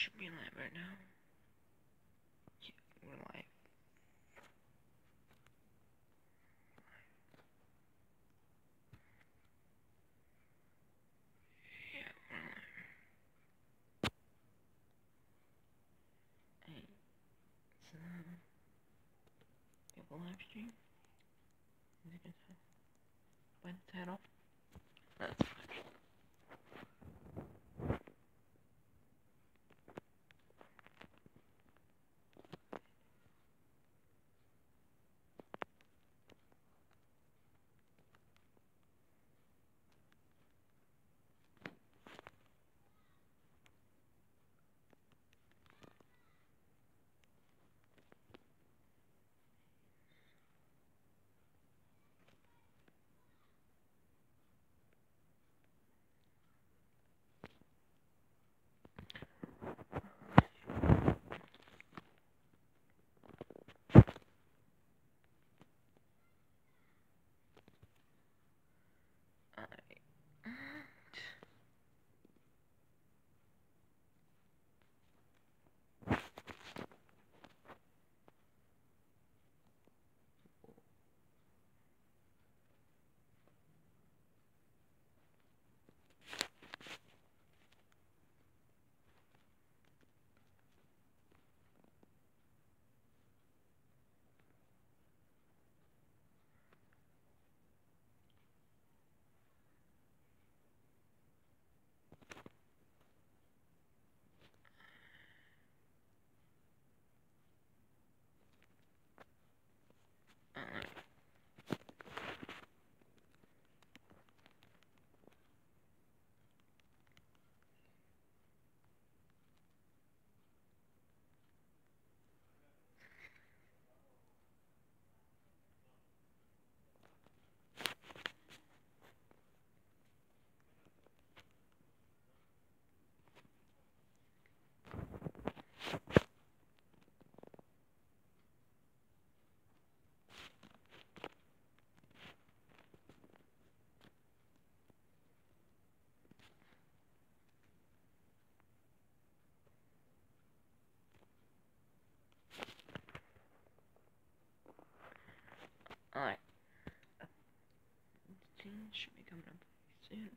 Should be live right now. Yeah, we're live. Yeah, we're live. Hey, so, you have a live stream? As you can tell by the title. That's fine. Alright. Alright. Things should be coming up soon.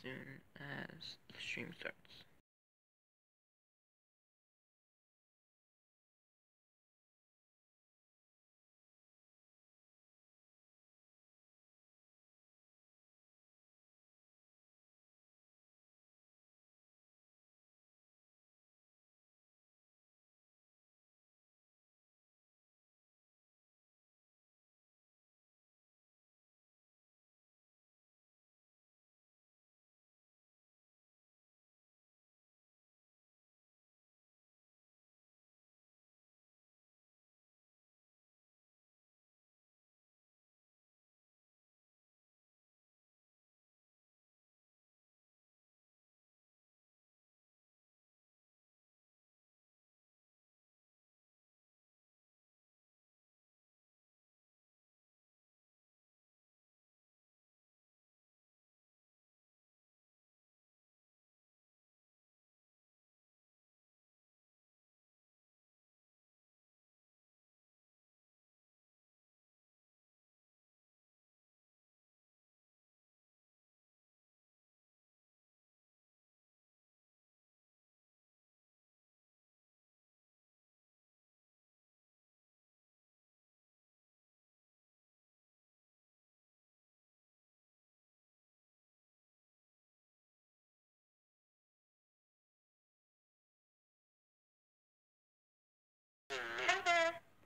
soon as the stream starts.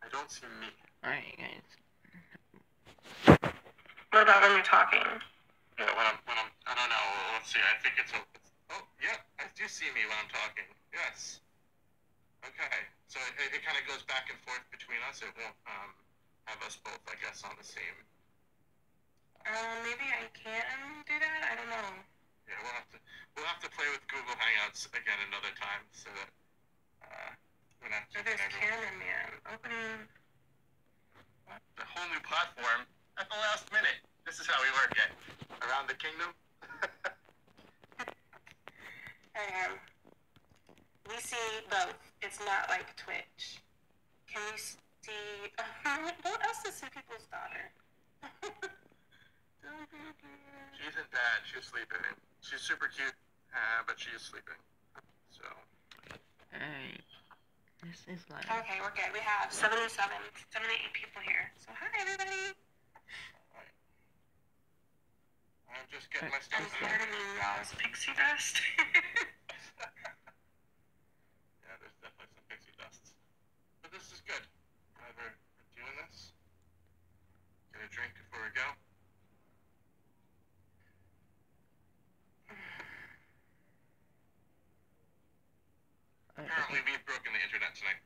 I don't see me. Alright, guys. What about when you're talking? Yeah, when I'm, I don't know, let's see, I think it's, oh, yeah, I do see me when I'm talking, yes. Okay, so it kind of goes back and forth between us, it won't, have us both, I guess, on the same. Maybe I can do that, I don't know. Yeah, we'll have to play with Google Hangouts again another time, so that, we're not keeping everyone. Cameraman, opening. What? The whole new platform at the last minute. This is how we work it. Around the kingdom. We see both. It's not like Twitch. Can we see? What else is see people's daughter? She's in bed. She's sleeping. She's super cute, but she is sleeping. So. Alright. This is live. Okay, we're good. We have 78 people here. So hi, everybody. Alright. I'm just getting my stuff. I'm scared of y'all's pixie dust. Yeah, there's definitely some pixie dust. But this is good. Glad we're doing this. Get a drink before we go. Apparently, we've broken the internet tonight.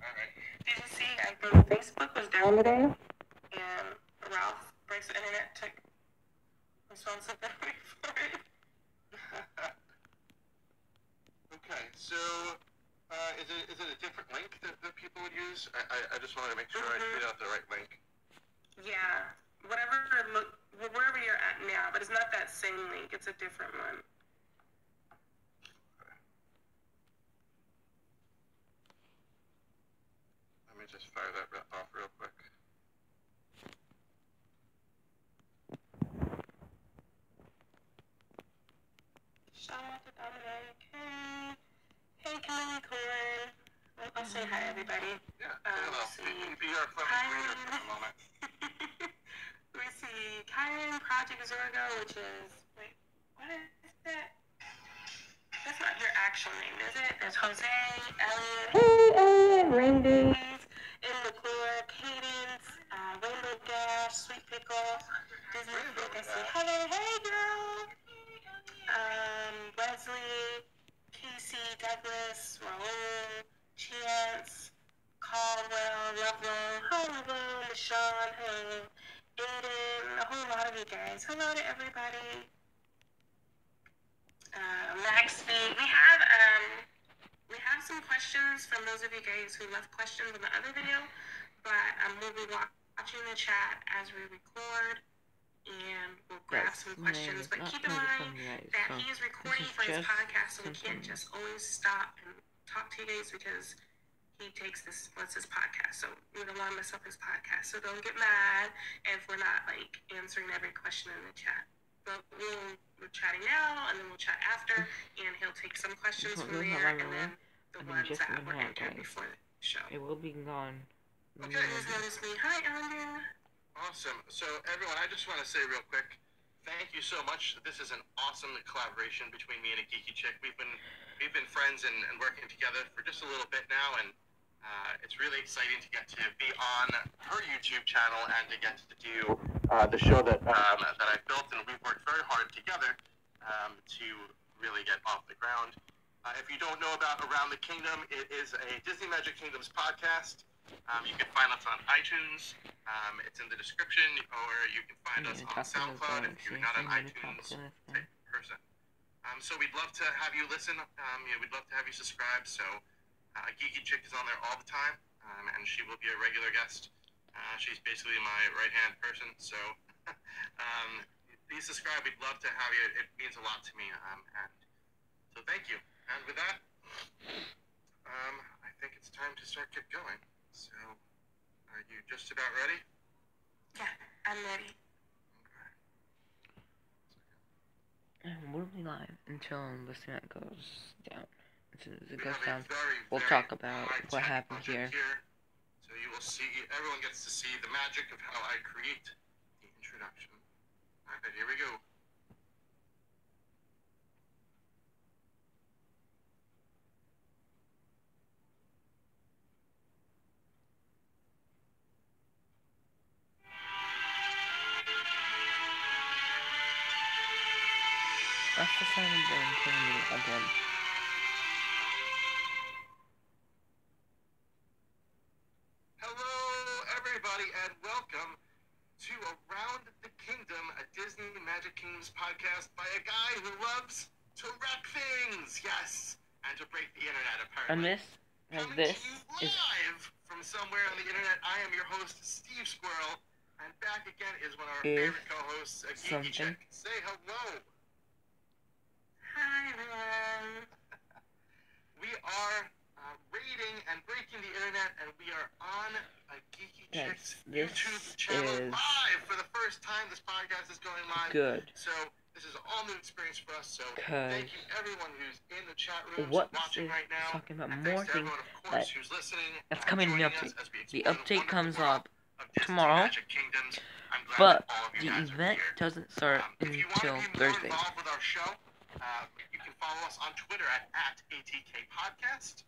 Alright. Did you see, I think Facebook was down today, and Ralph breaks the internet took responsibility for it. Okay, so, is it a different link that people would use? I just wanted to make sure I tweet out the right link. Yeah, wherever you're at now, but it's not that same link, it's a different one. Let me just fire that off real quick. Shout out to Dominic. Hey, Kimberly Corn. I'll say hi, everybody. Yeah, hello. Be our friendly reader for a moment. We see Kyron, Project Zorgo, which is, wait, what is that? That's not your actual name, is it? There's Jose, Elliot. Hey, Elliot, Rain Days, In McClure, Cadence, Rainbow Dash, Sweet Pickle, Disney Pick. I see Heather. Hey, girl. Wesley, Casey, Douglas, Raul, Chance, Caldwell, Lovelow, hello, Michonne, hello, Aiden, a whole lot of you guys. Hello to everybody. Max V. We have some questions from those of you guys who left questions in the other video, but we'll be watching the chat as we record, and we'll grab some questions. But keep in mind that he is recording for his podcast, so we can't just always stop and talk to you guys because he takes this podcast, so we don't want to mess up his podcast. So don't get mad if we're not like answering every question in the chat. But we're chatting now, and then we'll chat after, and he'll take some questions from there, and then the ones that were entered before the show. It will be gone. Okay, who's noticed me? Hi, Ellen. Awesome. So everyone, I just want to say real quick, thank you so much. This is an awesome collaboration between me and a geeky chick. We've been friends and working together for just a little bit now, and it's really exciting to get to be on her YouTube channel and to get to do the show that I built, and we've worked very hard together to really get off the ground. If you don't know about Around the Kingdom, it is a Disney Magic Kingdoms podcast. You can find us on iTunes. It's in the description, or you can find us on SoundCloud if you're not an iTunes type person. So we'd love to have you listen. We'd love to have you subscribe. So Geeky Chick is on there all the time, and she will be a regular guest. She's basically my right-hand person. So please subscribe. We'd love to have you. It means a lot to me. And so thank you. And with that, I think it's time to get going. So, are you just about ready? Yeah, I'm ready. Okay. And we'll be live until the internet goes down. As soon as it goes down, very we'll talk about what happened here. So you will see, everyone gets to see the magic of how I create the introduction. Alright, here we go. That's the sound of them killing me again. Hello, everybody, and welcome to Around the Kingdom, a Disney Magic Kingdoms podcast by a guy who loves to wreck things, yes, and to break the internet, apparently. And this is live from somewhere on the internet. I am your host, Steve Squirrel, and back again is one of our favorite co-hosts, a Geeky Chick. Say hello. Hi, everyone. We are raiding and breaking the internet, and we are on a Geeky Chick's YouTube channel live for the first time. This podcast is going live. Good. So this is an all-new experience for us. So thank you everyone who's in the chat room watching right now. Talking about and more thanks to things everyone, of course, who's listening. That's coming in the update. The update comes up tomorrow. But the event doesn't start until Thursday. With our show, you can follow us on Twitter at ATK Podcast.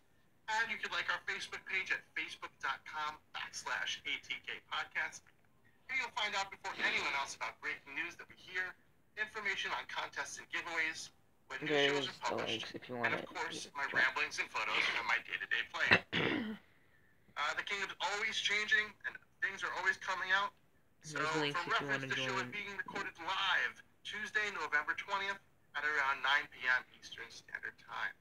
And you can like our Facebook page at facebook.com/ATK Podcast. Here you'll find out before anyone else about breaking news that we hear, information on contests and giveaways, when new shows are published, and of course, my ramblings and photos from my day-to-day play. The kingdom's always changing, and things are always coming out. So, for reference, the show is being recorded live Tuesday, November 20th at around 9 p.m. Eastern Standard Time.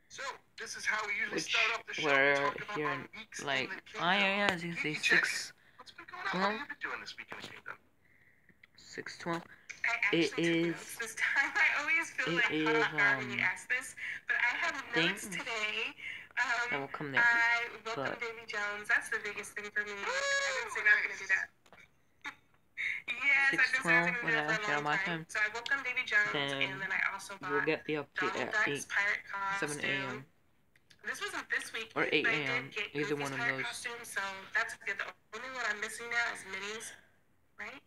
So, this is how we usually start off the show. We're talk about here our weeks like, in the kingdom. as you see, 6. What's been going on? What have you been doing this week in the kingdom? 6:12. I actually took notes this time. I always feel like caught off guard when you ask this, but I have notes today. That will come there. I welcome Davy Jones. That's the biggest thing for me. I didn't say I was going to do that. Yes, I've been saying I'm going to do that for a long time. So I welcome Davy Jones, and then I also bought you'll get the update Donald at Duck's pirate costume. 7 a.m. This wasn't this week, or 8 but a.m. I did get Either one of pirate those. costume, so that's good. The only one I'm missing now is Minnie's, right?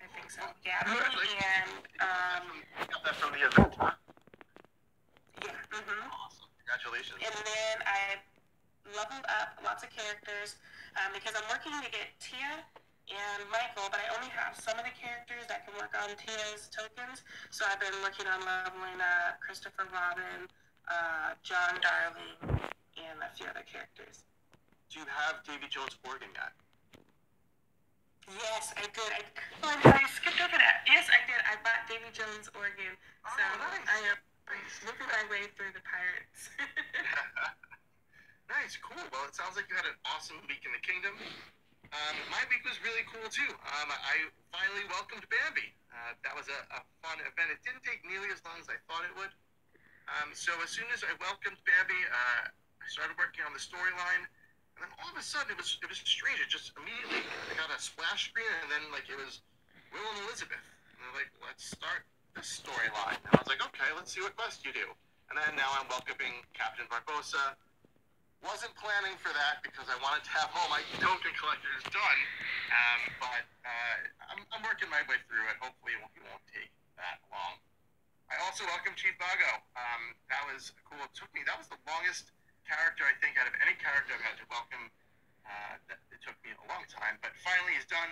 I think so. Yeah, Minnie and You got that from the event, huh? yeah. Awesome. Congratulations. And then I leveled up lots of characters because I'm working to get Tia and Michael, but I only have some of the characters that can work on Tia's tokens. So I've been working on leveling up Christopher Robin, John Darling, and a few other characters. Do you have Davy Jones' organ yet? Yes, I did. I skipped over that. Yes, I did. I bought Davy Jones' organ. So nice. I am looking my way through the pirates. Nice, cool. Well, it sounds like you had an awesome week in the kingdom. My week was really cool, too. I finally welcomed Bambi. That was a fun event. It didn't take nearly as long as I thought it would. So as soon as I welcomed Bambi, I started working on the storyline, and then all of a sudden it was strange. It just immediately I got a splash screen, and then like it was Will and Elizabeth, and they're like, let's start this storyline. And I was like, okay, let's see what quest you do. And then now I'm welcoming Captain Barbossa. Wasn't planning for that because I wanted to have all my token collectors done, but I'm working my way through it. Hopefully it won't take that long. I also welcome Chief Vago. That was cool. That was the longest character I think out of any character I've had to welcome. It took me a long time, but finally he's done.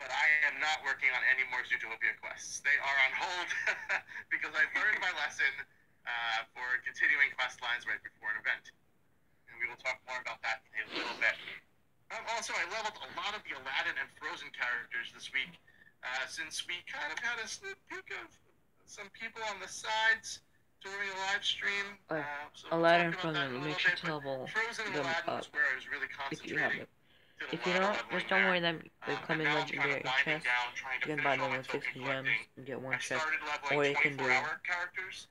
But I am not working on any more Zootopia quests. They are on hold because I've learned my lesson for continuing quest lines right before an event. And we will talk more about that in a little bit. Also, I leveled a lot of the Aladdin and Frozen characters this week, since we kind of had a sneak peek of some people on the sides during the live stream. So Aladdin and Frozen, make sure to level Frozen and them Aladdin up was where I was really if you have concentrating. it. If you don't, just don't worry them. They come in legendary chests. You can buy them with 50 gems and get one chest. Or you can do characters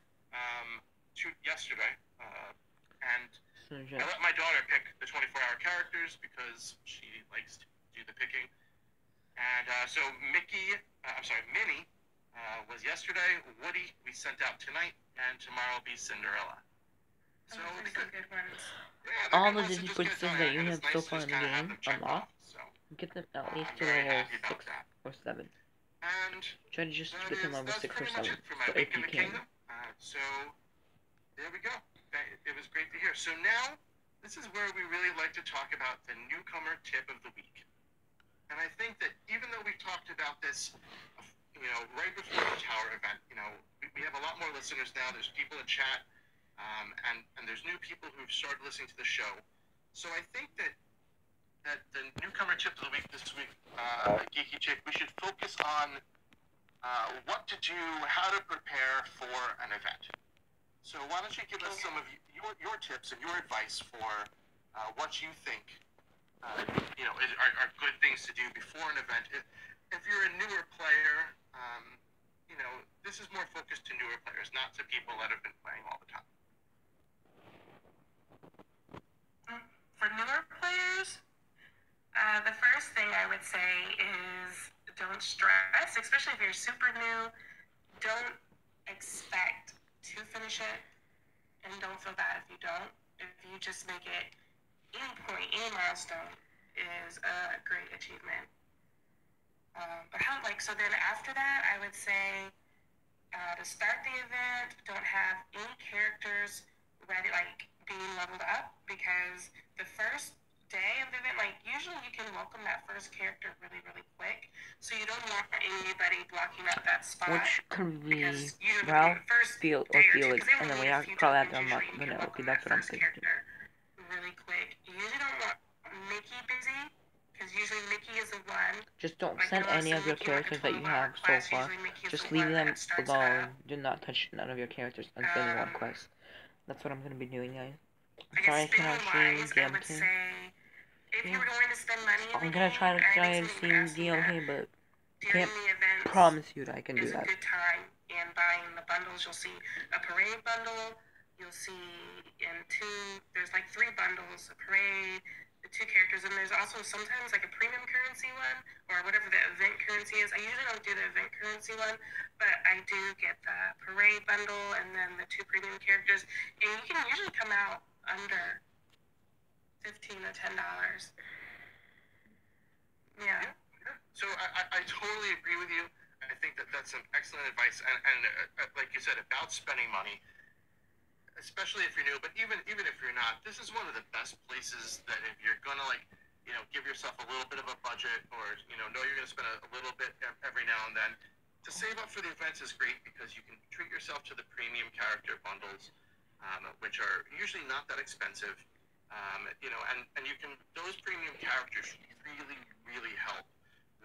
yesterday, and I I let my daughter pick the 24-hour characters because she likes to do the picking. And so Minnie was yesterday. Woody we sent out tonight, and tomorrow will be Cinderella. So those are some good ones. Yeah, all good the ones to Disney just princesses get that you done, and have it's so nice to far in just the kinda have game them checked unlocked, off, so get them at least I'm to very level happy about 6 that. or 7. And Try to just get them level that's 6 or pretty much 7, it for my so week if in you the can. kingdom. So there we go. It was great to hear. So now this is where we really like to talk about the newcomer tip of the week. And I think that even though we've talked about this, right before the Tower event, we have a lot more listeners now. There's people in chat, and there's new people who've started listening to the show. So I think that the newcomer tip of the week this week, Geeky Chick, we should focus on what to do, how to prepare for an event. So why don't you give us some of your tips and your advice for what you think are good things to do before an event. If you're a newer player, this is more focused to newer players, not to people that have been playing all the time. For newer players, the first thing I would say is don't stress, especially if you're super new. Don't expect to finish it, and don't feel bad if you don't. If you just make it any point, any milestone is a great achievement. So then after that, I would say to start the event, don't have any characters ready, being leveled up, because the first day of the event, usually you can welcome that first character really, really quick, so you don't want anybody blocking up that spot. Which could be Ralph, Felix, and then we probably have to unlock Vanellope. That's what I'm thinking. Really quick. You usually don't want Mickey busy, because usually Mickey is the one. Just don't send any of your characters that you have so far. Just leave them alone. Do not touch none of your characters until you want quest. That's what I'm going to be doing, guys. Sorry I cannot stream DMT. I'm going to try to stream DMT, but can't promise you that I can do that. It's a good time in buying the bundles. You'll see a parade bundle. You'll see there's 3 bundles, a parade, the 2 characters, and there's also sometimes a premium currency one, or whatever the event currency is. I usually don't do the event currency one, but I do get the parade bundle and then the 2 premium characters, and you can usually come out under $15 or $10. Yeah. So I totally agree with you. I think that's some excellent advice, and like you said, about spending money, especially if you're new, but even if you're not, this is one of the best places that if you're gonna give yourself a little bit of a budget, or know you're gonna spend a little bit every now and then, to save up for the events is great, because you can treat yourself to the premium character bundles, which are usually not that expensive, and you can, those premium characters really, really help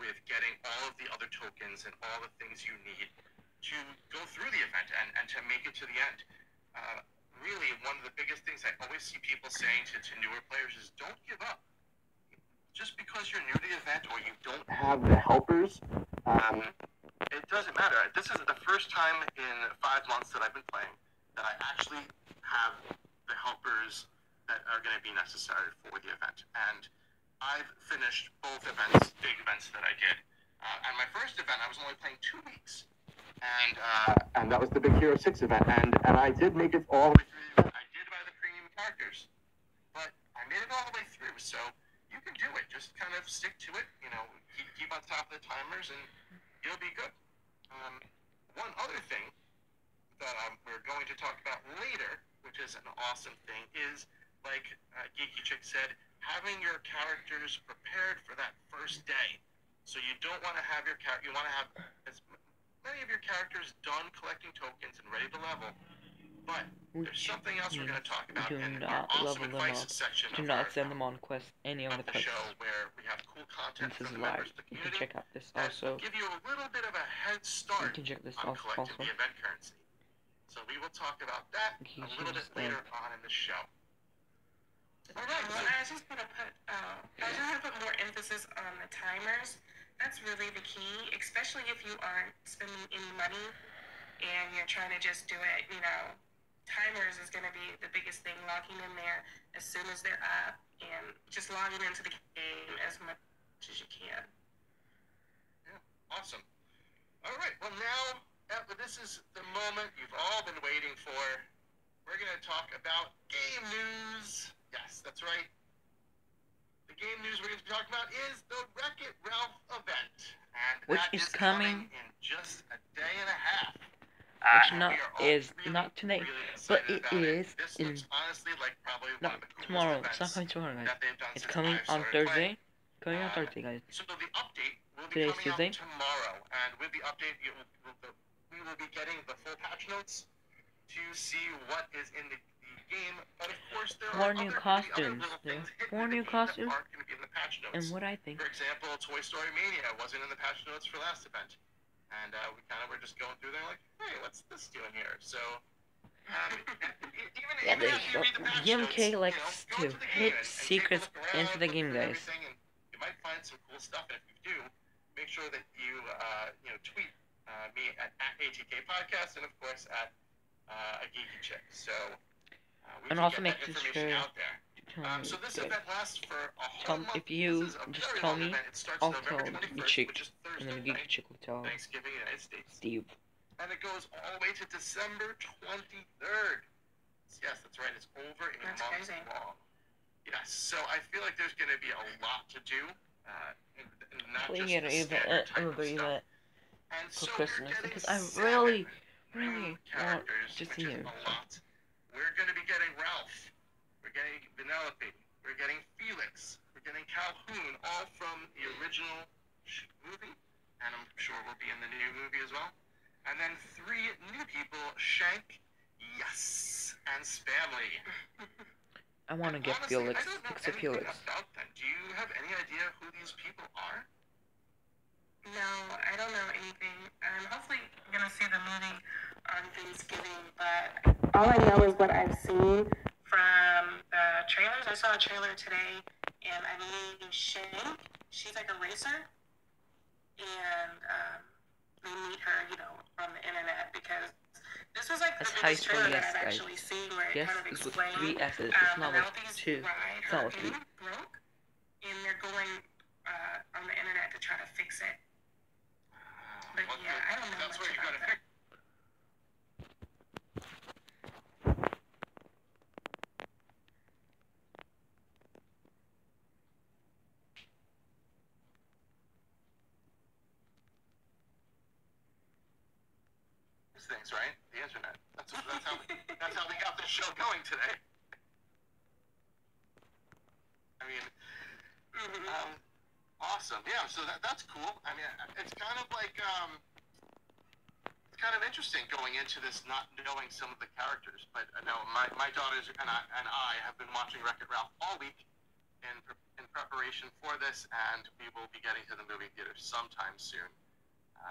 with getting all of the other tokens and all the things you need to go through the event and to make it to the end. Really, one of the biggest things I always see people saying to newer players is don't give up. Just because you're new to the event or you don't have the helpers, it doesn't matter. This is the first time in 5 months that I've been playing that I actually have the helpers that are going to be necessary for the event. And I've finished both events, big events that I did. And my first event, I was only playing 2 weeks. And that was the Big Hero 6 event. And I did make it all the way through the event. I did buy the premium characters. But I made it all the way through. So you can do it. Just kind of stick to it. You know, keep on top of the timers and you'll be good. One other thing that we're going to talk about later, which is an awesome thing, is, like Geeky Chick said, having your characters prepared for that first day. So you don't want to have you want to have as many of your characters done collecting tokens and ready to level. But there's something else we're going to talk about in our awesome advice section do of not send them on quests, any of the the quests. show, where we have cool content This is from the live. members of the You community. can check out this also. Give you a little bit of a head You start can check this on collecting also. the event currency. So we will talk about that a little bit later on in the show. All right, well, I was just going to put more emphasis on the timers. That's really the key, especially if you aren't spending any money and you're trying to just do it, you know. Timers is going to be the biggest thing, logging in there as soon as they're up and just logging into the game as much as you can. Yeah, awesome. All right, well now, this is the moment you've all been waiting for. We're going to talk about game news. Yes, that's right. The game news we're going to talk about is the Wreck-It Ralph event. And which that is coming in just a day and a half. Which Really, not today, really but it about is This in looks honestly like probably not one of the coolest tomorrow. events It's not coming tomorrow, guys. that they've done It's since coming I've on started Thursday. playing. Coming on Thursday, guys. So the update will be Today's coming Tuesday. out tomorrow, and with the update, we will be getting the full patch notes to see what is in the game. But of course, there are Four new other costumes. little things hidden Four in the new game costumes. that aren't going to be in the patch notes. And what I think, For example, Toy Story Mania wasn't in the patch notes for last event, and we kind of were just going through there like, hey, what's this doing here? So. yeah, even after you read the patch DMK notes, likes go to the game hit and secrets take a look around, into the look game, through guys. everything, and you might find some cool stuff. And if you do, make sure that you tweet me at ATK Podcast and of course at a Geeky Chick. So we And can also get make that sure information out there. So this guys. event lasts for a whole month. If you This is a just very tell long me, event. It starts I'll November tell the 21st, chick, which is and Thursday then the Geeky night, Chick will tell Thanksgiving, United States. Steve. And it goes all the way to December 23rd. Yes, that's right. It's over a month long. Yes, so I feel like there's going to be a lot to do, and not just the standard type of stuff. And for so Christmas, we're because getting I really new want characters, to which see is him. a lot. We're going to be getting Ralph. We're getting Vanellope. We're getting Felix. We're getting Calhoun, all from the original movie, and I'm sure we'll be in the new movie as well. And then 3 new people, Shank, yes, and Spamley. I want to get Honestly, Felix, I don't know except anything Felix. about them. Do you have any idea who these people are? No, I don't know anything. I'm hopefully going to see the movie on Thanksgiving, but all I know is what I've seen from the trailers. I saw a trailer today, and I believe Shank, she's like a racer, and we meet her, you know, on the internet, because this was like the biggest trailer that I've actually seen, where it kind of explained It's not with Penelope's 2. ride, It's not her with 3. game broke, and they're going on the internet to try to fix it. But yeah, I don't know That's much where you're about gonna that. fix. Things, right? The internet. That's how we got this show going today. I mean, awesome. Yeah, so that's cool. I mean, it's kind of like it's kind of interesting going into this not knowing some of the characters. But no, my daughters and I have been watching Wreck-It Ralph all week in preparation for this, and we will be getting to the movie theater sometime soon.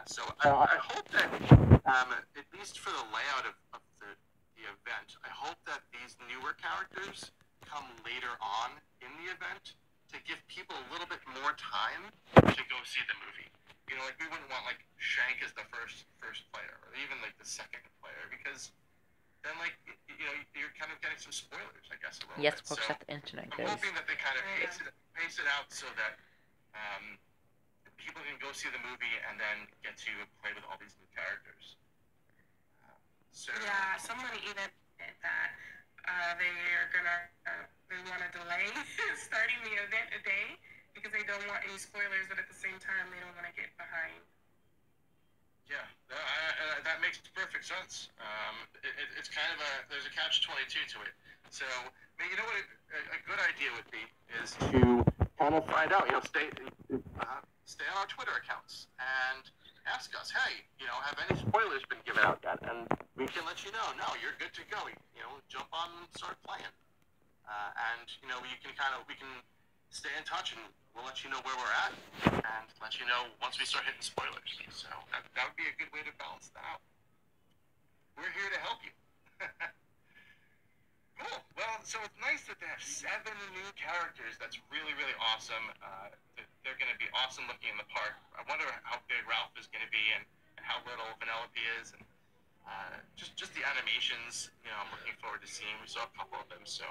So I hope that, at least for the layout of the event, I hope that these newer characters come later on in the event to give people a little bit more time to go see the movie. You know, like we wouldn't want like Shank as the first player, or even like the second player, because then like you're kind of getting some spoilers, I guess, a little Yes, bit. folks, So at the internet, I'm guys. hoping that they kind of pace it out so that people can go see the movie and then get to play with all these new characters. So yeah, someone even said that they want to delay starting the event a day because they don't want any spoilers, but at the same time they don't want to get behind. Yeah, that makes perfect sense. It's kind of there's a catch-22 to it. So, you know what a good idea would be is to kind of find out, stay on our Twitter accounts and ask us, hey, have any spoilers been given out yet? And we can let you know, no, you're good to go. Jump on and start playing. And, we can stay in touch and we'll let you know where we're at and let you know once we start hitting spoilers. So that would be a good way to balance that out. We're here to help you. Cool. Well, so it's nice that they have 7 new characters. That's really, really awesome. They're going to be awesome looking in the park. I wonder how big Ralph is going to be and how little Vanellope is. And just the animations, I'm looking forward to seeing. We saw a couple of them, so...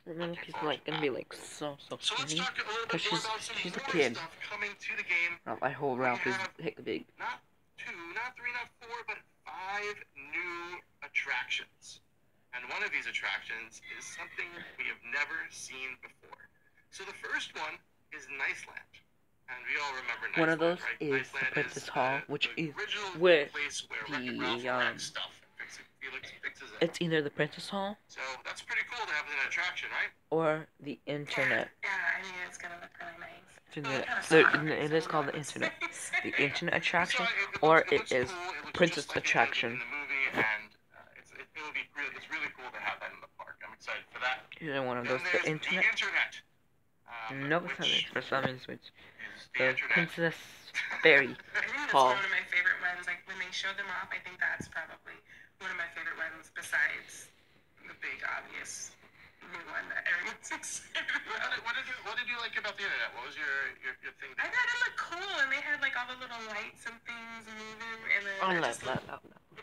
Remember, she's like gonna be like so So let's skinny talk a little bit more about some she's a more kid. stuff coming to the game. I hope Ralph is heck big. Not 2, not 3, not 4, but 5 new attractions. And one of these attractions is something we have never seen before. So the first one is Niceland. And we all remember Niceland, one of those right? is Niceland the Princess is Hall, which the is original where place where the Wreck-It Ralph wrecks stuff and Felix fixes it. it's either the Princess Hall So that's pretty cool to have an attraction, right? or the internet. Yeah, I mean it's gonna look really nice. It is called the internet. The internet attraction, or it is Princess Attraction. In the movie, and it's really cool to have that in the park. I'm excited for that. Either one of Then those. there's The internet. No, it's not which for some reason. Which is the internet. Princess Fairy I think that's Hall. one of my favorite ones. Like when they showed them off, I think that's probably one of my favorite ones besides the big obvious new one that everyone's excited about. What did you like about the internet? What was your thing? I thought it looked cool, and they had like all the little lights and things moving, and then Oh, it no, just looked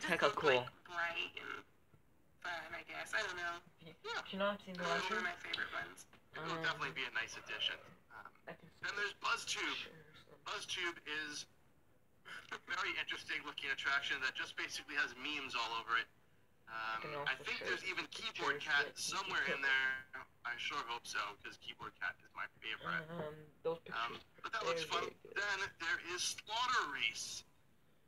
Check out cool. like bright and fun. I guess I don't know. Yeah. You know, I've seen the One last of one. my favorite ones. It will definitely be a nice addition. Then there's BuzzTube. BuzzTube is a very interesting looking attraction that just basically has memes all over it. I think there's even Keyboard Cat somewhere in there. I sure hope so, because Keyboard Cat is my favorite. Those pictures. But that looks fun. Then there is Slaughter Race.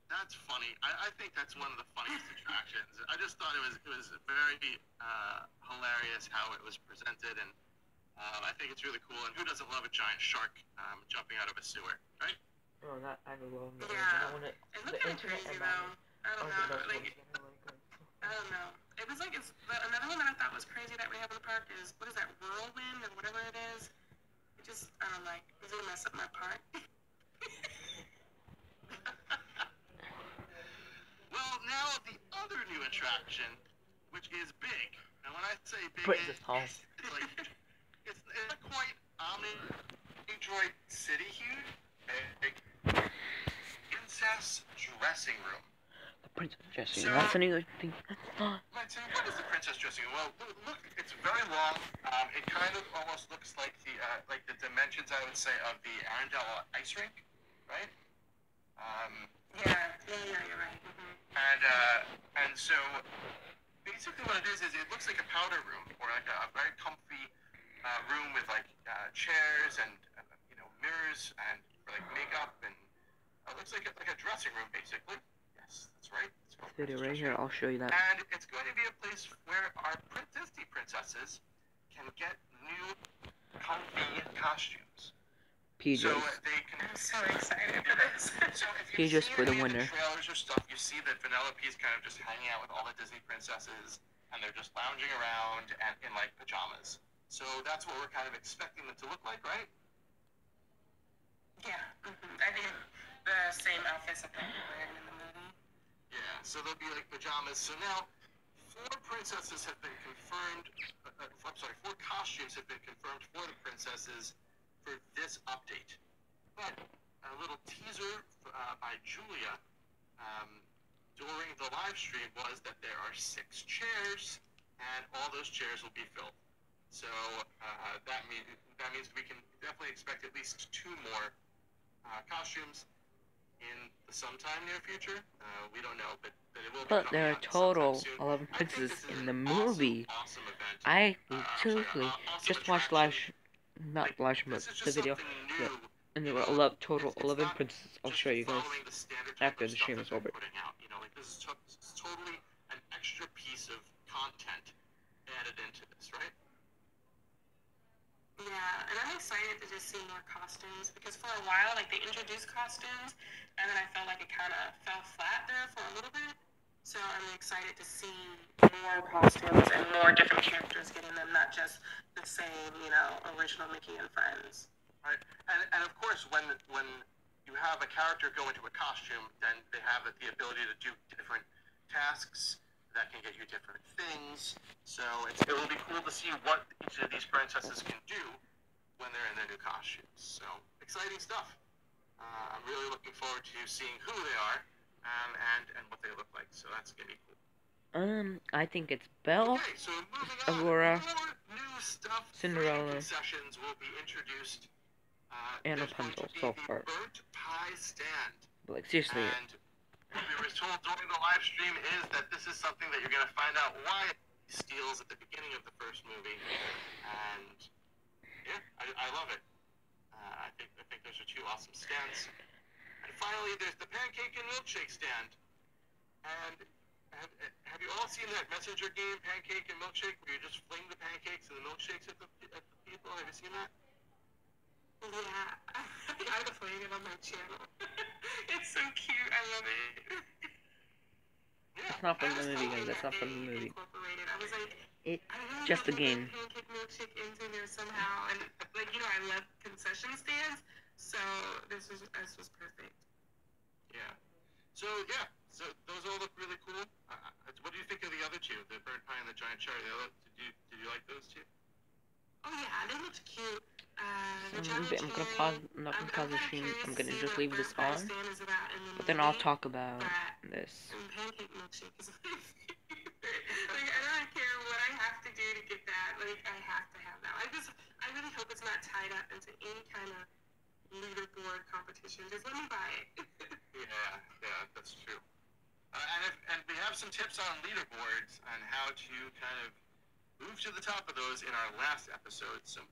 That's funny. I think that's one of the funniest attractions. I just thought it was very hilarious how it was presented, and I think it's really cool. And who doesn't love a giant shark jumping out of a sewer, right? Oh, that I love it. Yeah. It It looked kind of crazy though. I don't know. Like I don't know. It was like another one that I thought was crazy that we have in the park is what is that, Whirlwind or whatever it is. It just I don't like. It's gonna mess up my park. Well, now the other new attraction, which is big. And when I say big, Princess Hall. it's like it's not quite Android City huge. Big Princess Dressing Room. The Princess Dressing Room. That's a new thing. What is the Princess Dressing Room? Well, look, it's very long. It kind of almost looks like the dimensions, I would say, of the Arendelle ice rink, right? Yeah, you're right. And so basically what it is it looks like a powder room or like a very comfy room with like chairs and mirrors and for like makeup and it looks like a dressing room basically. Yes, that's right. It's called Video right here. I'll show you that. and it's going to be a place where our Disney princesses can get new comfy costumes. PJs. So they can. I'm so excited for this. So if you PJs see for the any of winner. trailers or stuff, you see that Vanellope is kind of just hanging out with all the Disney princesses, and they're just lounging around and in like pajamas. So that's what we're kind of expecting them to look like, right? Yeah, I think the same outfits that they were wearing in the movie. Yeah. So they'll be like pajamas. So now, 4 princesses have been confirmed. I'm sorry, 4 costumes have been confirmed for the princesses for this update. But a little teaser by Julia during the live stream was that there are 6 chairs, and all those chairs will be filled. So that means we can definitely expect at least 2 more costumes in the sometime near future. We don't know, but it will be But coming there are out total sometime soon. 11 I think princesses this is in an the movie. awesome event. I Awesome just watched attraction. not live stream, but This is the just video. something Yeah, new. and there You were know, total it's 11 not princesses. I'll just show you guys following the standard type after of the stuff stream that is they're over. putting out. You know, like this is totally an extra piece of content added into this, right? Yeah, and I'm excited to just see more costumes because for a while, like they introduced costumes, and then I felt like it kind of fell flat there for a little bit. So I'm excited to see more costumes and more different characters getting them, not just the same, original Mickey and Friends. Right, and of course, when you have a character go into a costume, then they have the ability to do different tasks that can get you different things. So it will be cool to see what each of these princesses can do when they're in their new costumes. So exciting stuff. I'm really looking forward to seeing who they are and what they look like. So that's gonna be cool. I think it's Belle, Okay, so moving on. Aurora, More new stuff. Cinderella, Concessions will be introduced. and Rapunzel so far. Burnt pie stand. But like seriously. And what we were told during the live stream is that this is something that you're going to find out why it steals at the beginning of the first movie. And yeah, I love it. I think those are 2 awesome stands. And finally, there's the pancake and milkshake stand. And have you all seen that messenger game, Pancake and Milkshake, where you just fling the pancakes and the milkshakes at the people? Have you seen that? Yeah, I'm playing it on my channel. It's so cute. I love it. Yeah, it's not from the movie, guys. That's not from the movie. I was like, it's just a game. Pancake milkshake into there somehow, and I love concession stands, so this was perfect. Yeah. So those all look really cool. What do you think of the other 2, the burnt pie and the giant cherry? Did you like those 2? Oh yeah, they looked cute. I'm gonna pause. I'm not gonna pause the stream. I'm gonna just leave this on. But then I'll talk about this. Pancake milkshake is my favorite. I don't care what I have to do to get that. I have to have that. I really hope it's not tied up into any kind of leaderboard competition. Just let me buy it. Yeah, that's true. And we have some tips on leaderboards on how to kind of move to the top of those in our last episode. So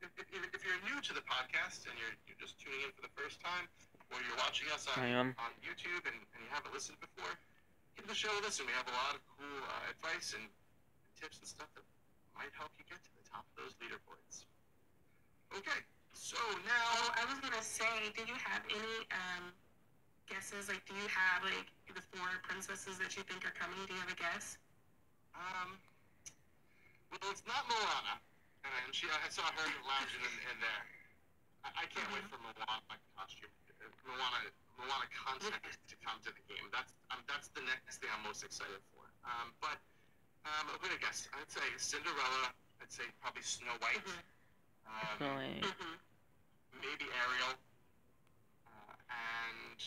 if you're new to the podcast and you're just tuning in for the first time, or you're watching us on YouTube and you haven't listened before, give the show a listen. We have a lot of cool advice and tips and stuff that might help you get to the top of those leaderboards. Okay, so now... Oh, I was going to say, do you have any guesses? Do you have, the 4 princesses that you think are coming? Do you have a guess? Well, it's not Moana, and I saw her lounging in there. I can't wait for Moana costume. Moana content to come to the game. That's the next thing I'm most excited for. But I'm gonna guess. I'd say Cinderella. I'd say probably Snow White. Maybe Ariel. And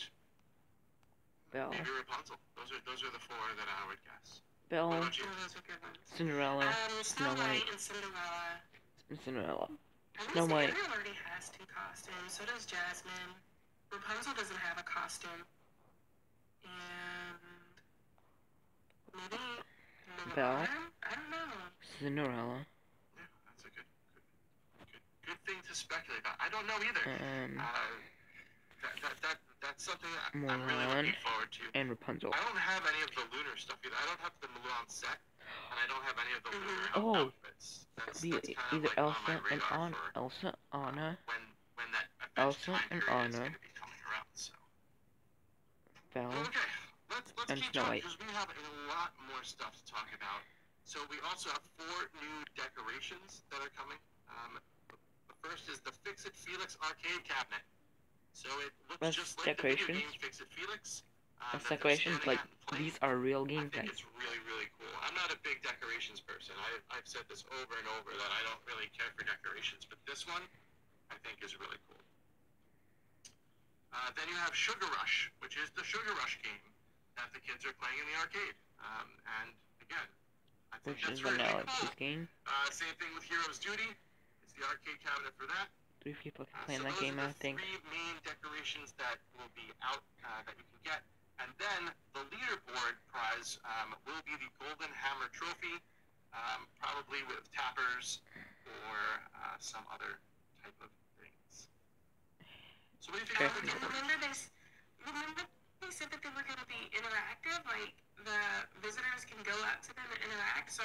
Belle. Maybe Rapunzel. Those are the 4 that I would guess. Belle, Cinderella, Snow White, and Cinderella. Snow White. Ariel already has 2 costumes. So does Jasmine. Rapunzel doesn't have a costume. And maybe Belle. I don't know. Cinderella. Yeah, that's a good thing to speculate about. I don't know either. That's something that I'm really looking forward to. And Rapunzel. I don't have any of the lunar stuff either. I don't have the Mulan set, and I don't have any of the lunar outfits. That's either Elsa and Anna. Elsa and Anna. When that Elsa and Anna. Be coming around, so. Belle. Okay, let's and keep Snow going White. because we have a lot more stuff to talk about. So we also have 4 new decorations that are coming. The first is the Fix-It Felix arcade cabinet. So it looks just like the video game Fix-It Felix. That's decorations, these are real game I think it's really, really cool. I'm not a big decorations person. I've said this over and over that I don't really care for decorations, but this one I think is really cool. Then you have Sugar Rush, which is the Sugar Rush game. that the kids are playing in the arcade. And again, I think Which that's is really, vanilla really cool. this game. Same thing with Heroes Duty. It's the arcade cabinet for that. 3 people can play in So that those game, are I the think. 3 main decorations that will be out that you can get. And then the leaderboard prize will be the Golden Hammer Trophy, probably with tappers or some other type of things. So what do you think about the And remember they said that they were going to be interactive, like the visitors can go up to them and interact. So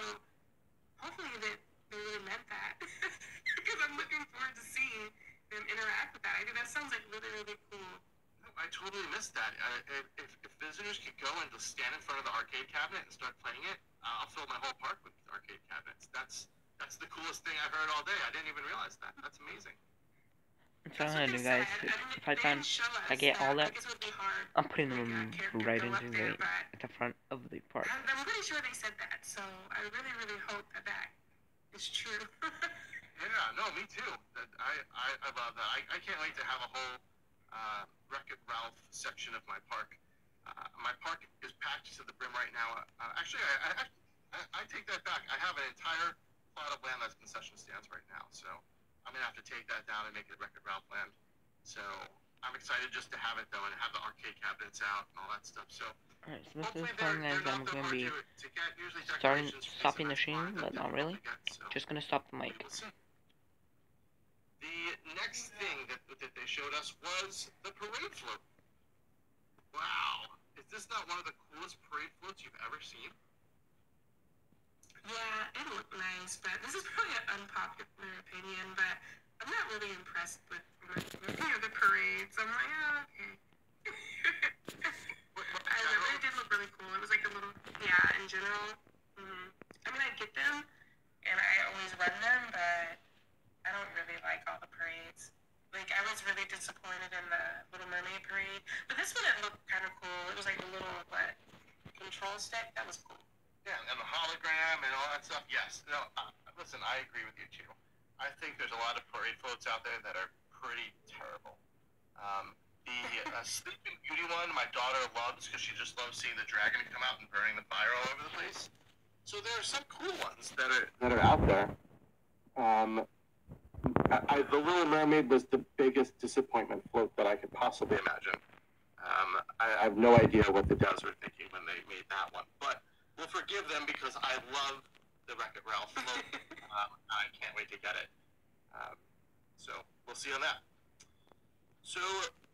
hopefully that they really meant that, because I'm looking forward to seeing them interact with that. I think that sounds like really, really cool. I totally missed that. If visitors could go and just stand in front of the arcade cabinet and start playing it, I'll fill my whole park with arcade cabinets. That's the coolest thing I've heard all day. I didn't even realize that. That's amazing. That's what I'm gonna do, guys. If I find I get all that, I'm putting them right into at the front of the park. I'm pretty sure they said that, so I really, really hope that that is true. Yeah, no, me too. I love that. I can't wait to have a whole Wreck-It Ralph section of my park. My park is packed to the brim right now. Actually, I take that back. I have an entire plot of land that's concession stands right now, so I'm gonna have to take that down and make it Wreck-It Ralph land. So I'm excited just to have it though, and have the arcade cabinets out and all that stuff. So Alright, so this is fun, guys. I'm gonna be stopping the stream, but not really. Just gonna stop the mic. The next thing that they showed us was the parade float. Wow, is this not one of the coolest parade floats you've ever seen? Yeah, it looked nice, but this is probably an unpopular opinion, but I'm not really impressed with the parades. I'm like, oh, okay. I don't know, it did look really cool. It was like a little, in general. I mean, I get them, and I always run them, but I don't really like all the parades. Like, I was really disappointed in the Little Mermaid parade, but this one, it looked kind of cool. It was like a little, control stick? That was cool. Yeah, and the hologram and all that stuff. Yes. No, listen, I agree with you too. I think there's a lot of parade floats out there that are pretty terrible. The Sleeping Beauty one, my daughter loves because she just loves seeing the dragon come out and burning the fire all over the place. So there are some cool ones that are out there. The Little Mermaid was the biggest disappointment float that I could possibly imagine. I have no idea what the devs were thinking when they made that one, but we'll forgive them because I love the Wreck-It Ralph float. I can't wait to get it. So we'll see on that. So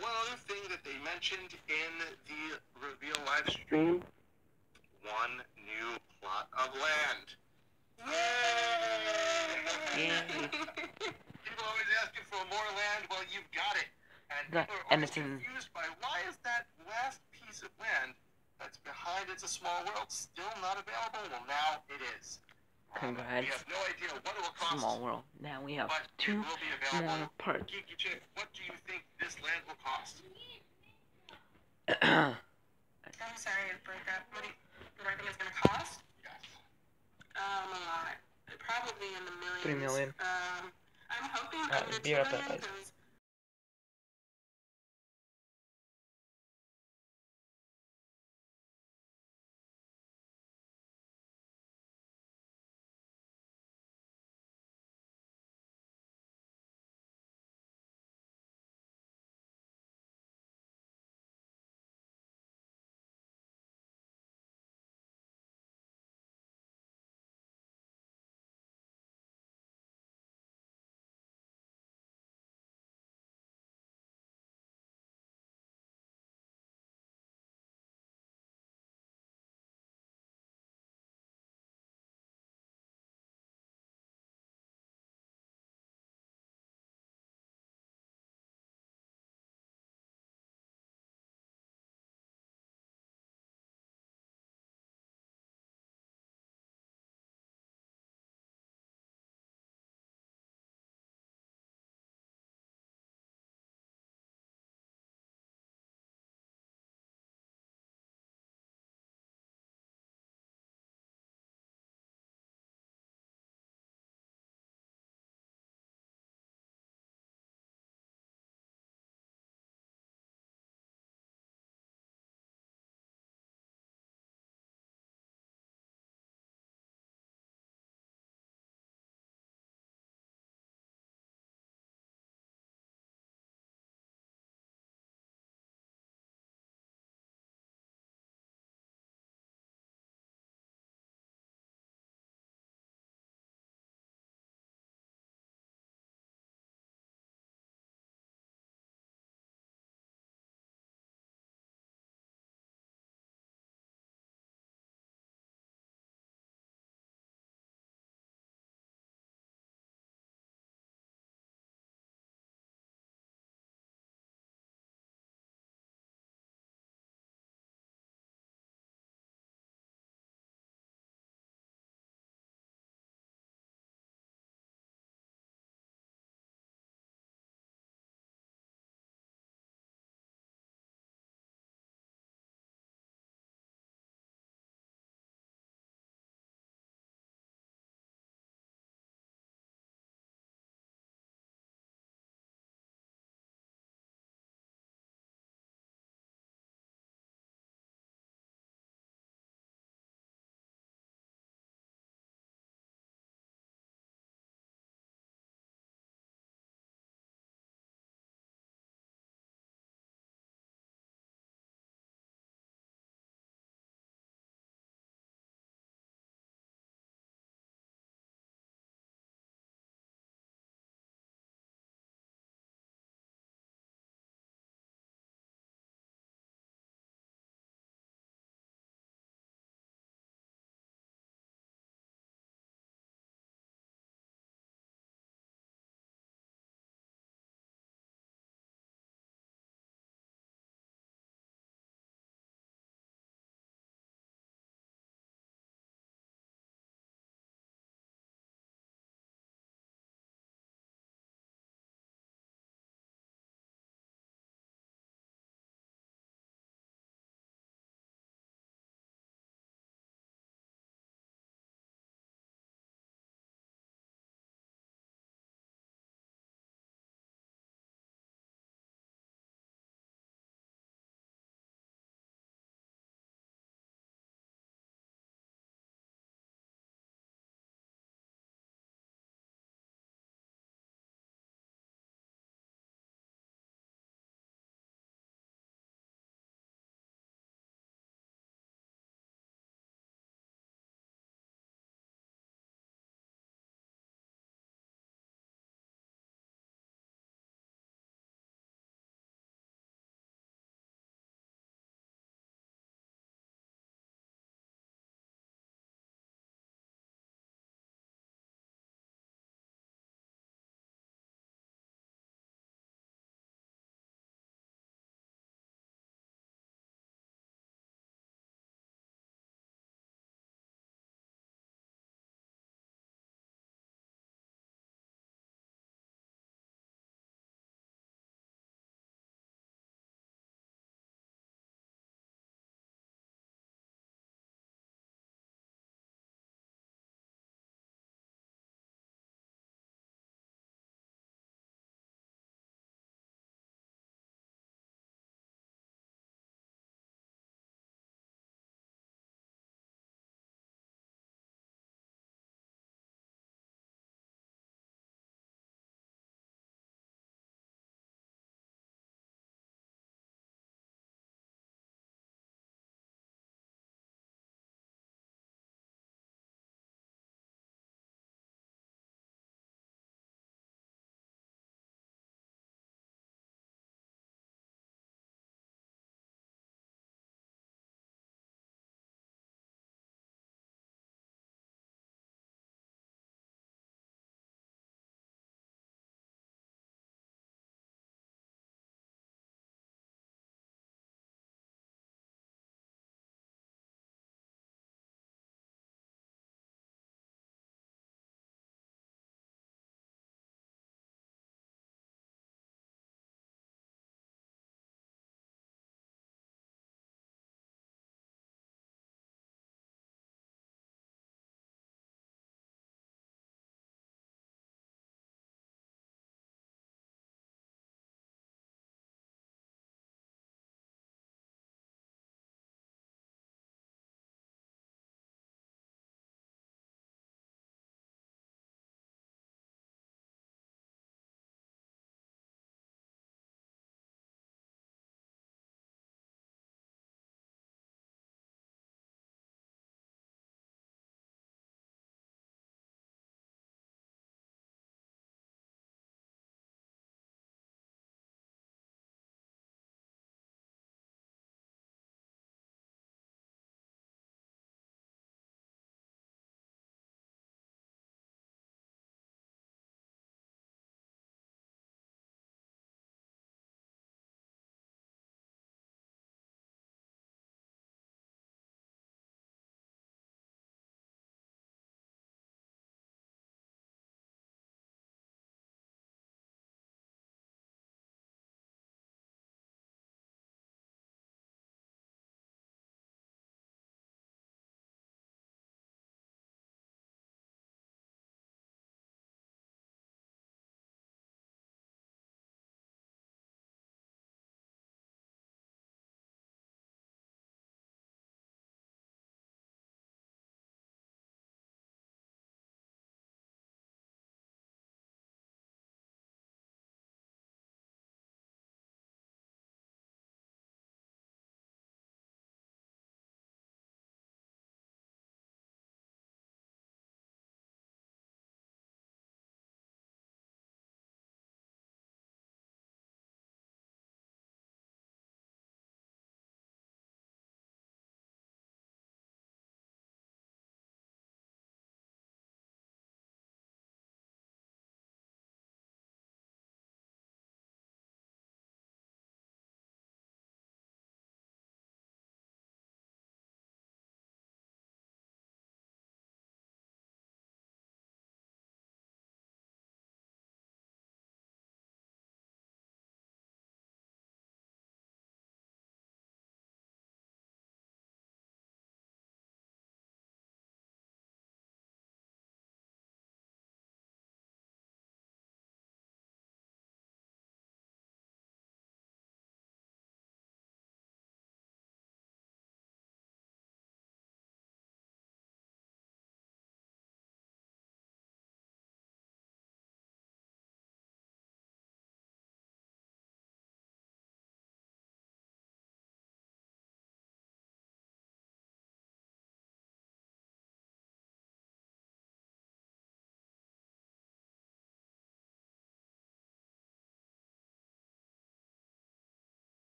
one other thing that they mentioned in the reveal live stream, one new plot of land. Yay! People always asking for more land. Well, you've got it. And people are always confused by why is that last piece of land that's behind It's a Small World still not available? Well, now it is. Congrats. We have no idea what it will cost. Small World. Now we have 2 more parts. Geeky Chick, what do you think this land will cost? I'm sorry, it broke up. What do I think it's going to cost? Yes. A lot. Probably in the millions. 3 million. I'm hoping under 2 be right back, million, guys. because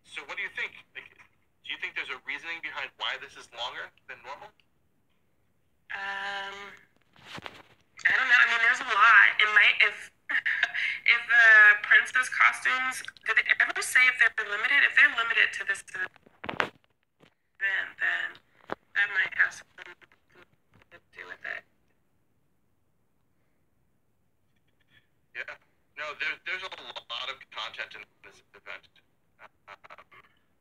So what do you think? Like, do you think there's a reasoning behind why this is longer than normal? I don't know. I mean, there's a lot. It might if the princess costumes. Did they ever say if they're limited? If they're limited to this event, then that might have something to do with it. Yeah. No, there's a lot of content in this event.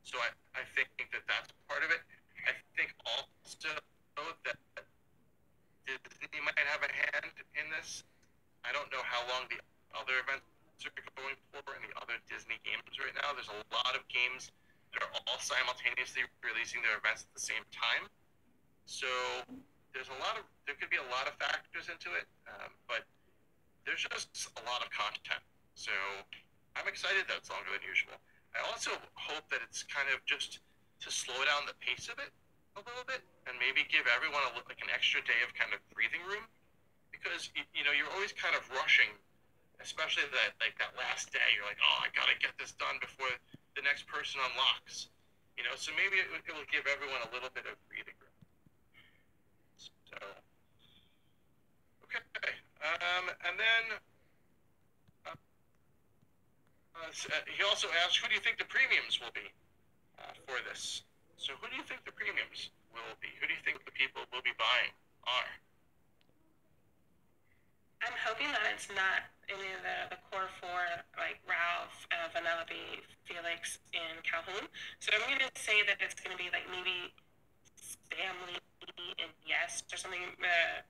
So I think that that's part of it. I think also that Disney might have a hand in this. I don't know how long the other events are going for in the other Disney games right now. There's a lot of games that are all simultaneously releasing their events at the same time. So there could be a lot of factors into it, but there's just a lot of content. So I'm excited that it's longer than usual. I also hope that it's kind of just to slow down the pace of it a little bit and maybe give everyone like an extra day of kind of breathing room, because you're always kind of rushing, especially that last day. You're like, oh, I gotta get this done before the next person unlocks. So maybe it will give everyone a little bit of breathing room. So okay, and then he also asked, who do you think the premiums will be for this? So who do you think the premiums will be? Who do you think the people will be buying are? I'm hoping that it's not any of the core four, like Ralph, Vanellope, Felix, and Calhoun. So I'm going to say that it's going to be like maybe Stanley and Yes or something.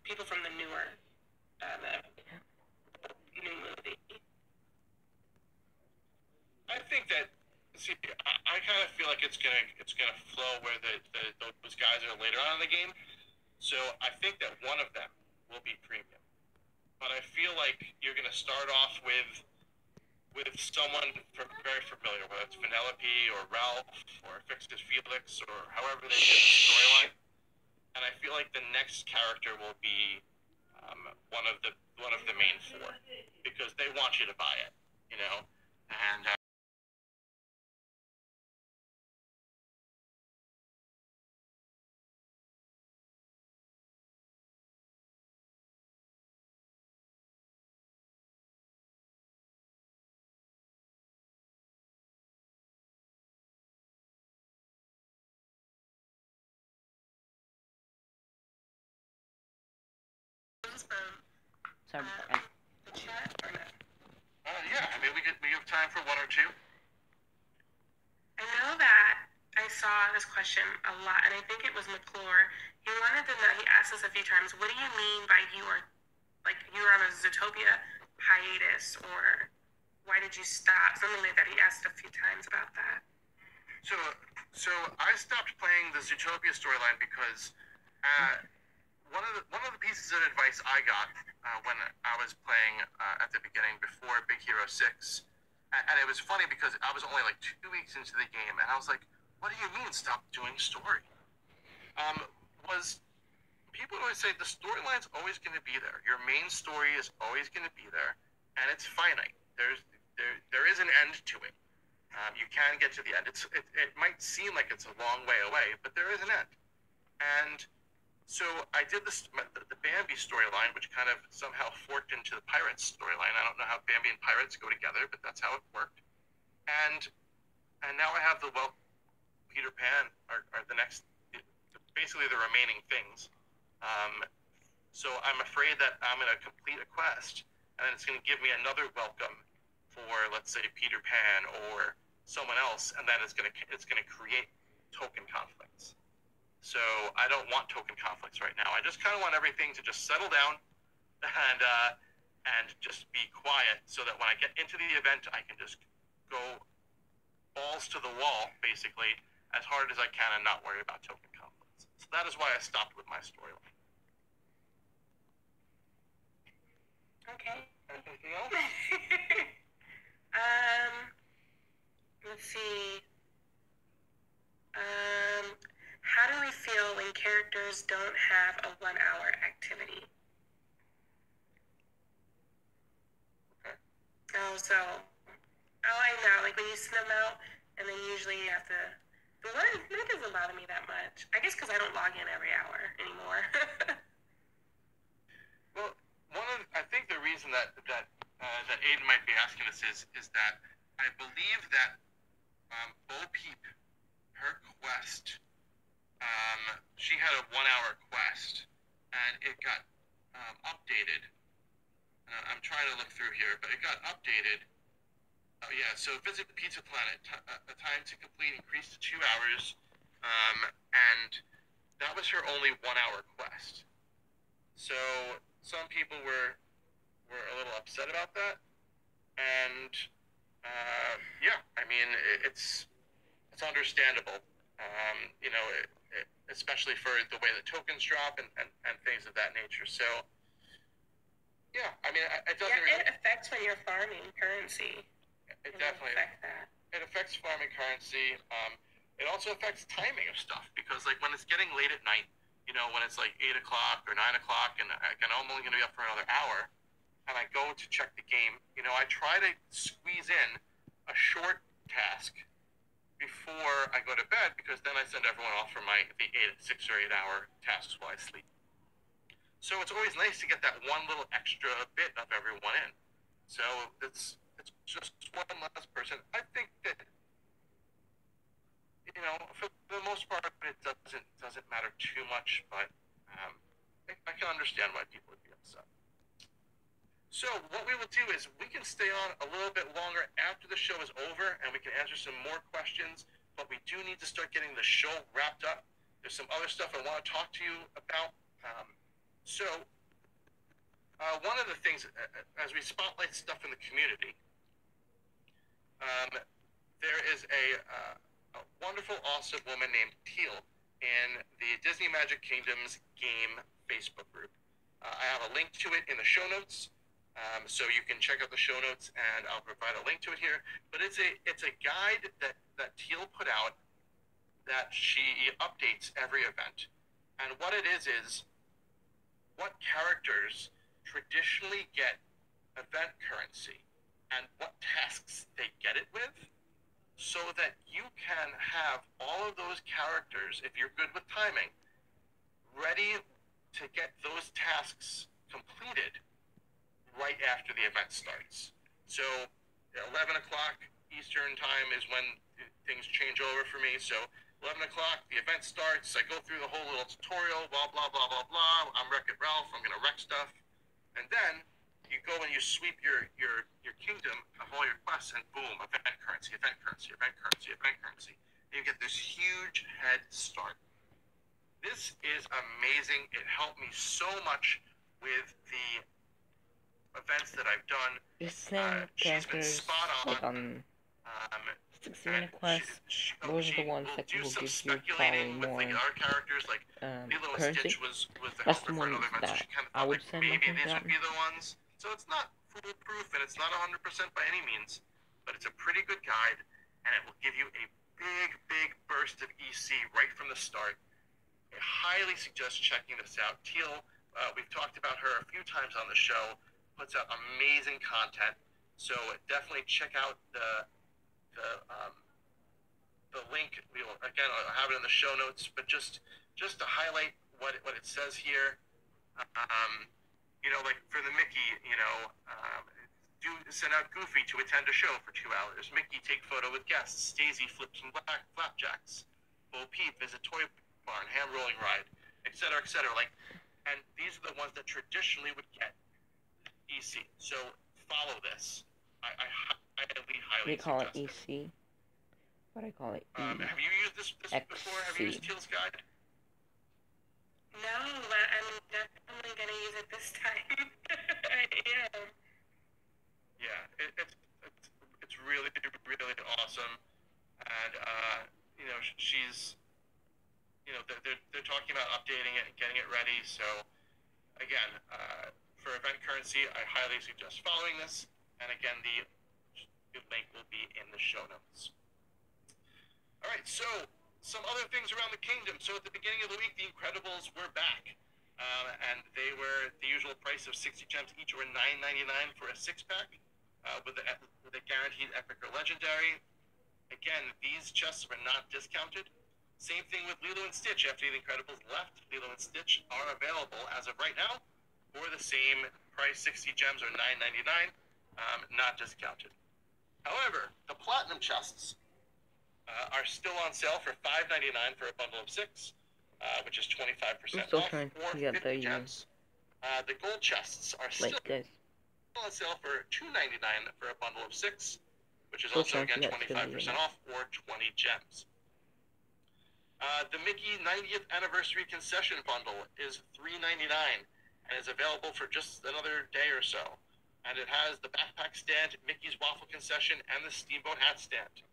People from the newer, the new movie. I think that. See, I kind of feel like it's gonna flow where those guys are later on in the game. So I think that one of them will be premium. But I feel like you're gonna start off with someone very familiar, whether it's Vanellope or Ralph or Fix's Felix or however they do the storyline. And I feel like the next character will be one of the main four, because they want you to buy it, and. Sorry. The chat or no? Yeah, I mean, we have time for one or two. I know that I saw this question a lot, and I think it was McClure. He wanted to know, he asked us a few times, what do you mean by you were on a Zootopia hiatus, or why did you stop? Something like that. He asked a few times about that. So I stopped playing the Zootopia storyline because one of the pieces of advice I got when I was playing at the beginning before Big Hero 6, and it was funny because I was only like 2 weeks into the game, and I was like, what do you mean stop doing story? Was people always say the storyline's always going to be there. Your main story is always going to be there, and it's finite. There is an end to it. You can get to the end. It might seem like it's a long way away, but there is an end. And so I did the Bambi storyline, which kind of somehow forked into the Pirates storyline. I don't know how Bambi and Pirates go together, but that's how it worked. And now I have the Peter Pan are the next, basically the remaining things. So I'm afraid that I'm going to complete a quest, and then it's going to give me another welcome for, let's say, Peter Pan or someone else, and then it's going to create token conflicts. So I don't want token conflicts right now. I just kind of want everything to just settle down and just be quiet, so that when I get into the event, I can just go balls to the wall, basically, as hard as I can, and not worry about token conflicts. So that is why I stopped with my storyline. Okay. Anything else? Let's see. How do we feel when characters don't have a 1-hour activity? Okay. Oh, so, I know, like when you send them out and then usually you have to. The one that doesn't bother me that much. I guess because I don't log in every hour anymore. Well, I think the reason that Aiden might be asking this is that I believe that Bo Peep, her quest, she had a 1-hour quest, and it got updated. I'm trying to look through here, but it got updated. Oh yeah, so visit Pizza Planet. The time to complete increased to 2 hours, and that was her only 1-hour quest. So some people were a little upset about that, and yeah, I mean it's understandable, you know, especially for the way the tokens drop and things of that nature. So yeah, I mean it doesn't. Yeah, it affects when you're farming currency. It definitely affects that. It affects farming currency. It also affects timing of stuff because like when it's getting late at night, you know, when it's like 8 o'clock or 9 o'clock, and I'm only going to be up for another hour, and I go to check the game, you know, I try to squeeze in a short task before I go to bed because then I send everyone off for the 6 or 8 hour tasks while I sleep. So it's always nice to get that one little extra bit of everyone in. So it's just one less person. I think that, you know, for the most part, it doesn't matter too much, but I can understand why people would be upset. So what we will do is we can stay on a little bit longer after the show is over, and we can answer some more questions, but we do need to start getting the show wrapped up. There's some other stuff I want to talk to you about. One of the things, as we spotlight stuff in the community, there is a wonderful, awesome woman named Teal in the Disney Magic Kingdoms game Facebook group. I have a link to it in the show notes, so you can check out the show notes, and I'll provide a link to it here. But it's a guide that Teal put out that she updates every event, and what it is what characters traditionally get event currency and what tasks they get it with, so that you can have all of those characters, if you're good with timing, ready to get those tasks completed right after the event starts. So 11 o'clock Eastern time is when things change over for me. So 11 o'clock, the event starts. I go through the whole little tutorial, blah, blah, blah, blah, blah. I'm Wreck-It Ralph. I'm going to wreck stuff. And then you go and you sweep your kingdom of all your quests, and boom, event currency, event currency, event currency, event currency. And you get this huge head start. This is amazing. It helped me so much with the events that I've done. She's been spot on. Like 60-minute quests, those are the ones that will give you probably more currency. That's the ones that I would send my things out. So it's not foolproof, and it's not 100% by any means, but it's a pretty good guide, and it will give you a big burst of EC right from the start. I highly suggest checking this out. Teal, we've talked about her a few times on the show, puts out amazing content, so definitely check out the link. I'll have it in the show notes, but just to highlight what it says here, you know, like for the Mickey, you know, send out Goofy to attend a show for 2 hours. Mickey take photo with guests. Daisy flip some flapjacks. Bo Peep visit toy barn, hand rolling ride, etc., etc. Like, and these are the ones that traditionally would get EC. So follow this. I highly We call it EC, but I call it have you used this before? Have you used Teal's guide? No, but I'm definitely going to use it this time. I am. Yeah, it's really awesome, and you know, she's, you know, they're talking about updating it and getting it ready. So again, for event currency, I highly suggest following this, and again, the link will be in the show notes. All right, so some other things around the kingdom. So at the beginning of the week, The Incredibles were back, and they were the usual price of 60 gems each, or $9.99 for a 6-pack, with a guaranteed epic or legendary. Again, these chests are not discounted. Same thing with Lilo and Stitch. After The Incredibles left, Lilo and Stitch are available as of right now for the same price, 60 gems or $9.99, not discounted. However, the Platinum chests are still on sale for $5.99 for a bundle of 6, which is 25% off, or 50 gems. The Gold chests are still on sale for $2.99 for a bundle of 6, which is also, again, 25% off, or 20 gems. The Mickey 90th Anniversary Concession Bundle is $3.99 and is available for just another day or so. And it has the backpack stand, Mickey's Waffle Concession, and the Steamboat Hat stand.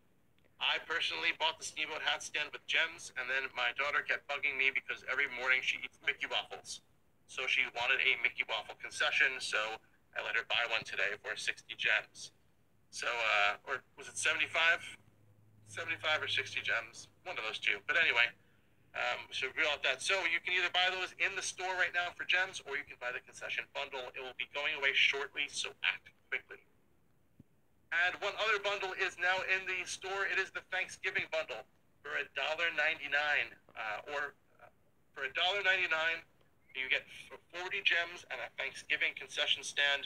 I personally bought the Steamboat Hat stand with gems, and then my daughter kept bugging me because every morning she eats Mickey waffles. So she wanted a Mickey Waffle concession, so I let her buy one today for 60 gems. So, or was it 75? 75 or 60 gems, one of those two. But anyway, so real out that. So you can either buy those in the store right now for gems, or you can buy the concession bundle. It will be going away shortly, so act quickly. And one other bundle is now in the store. It is the Thanksgiving bundle for $1.99, or for $1.99, you get 40 gems and a Thanksgiving concession stand.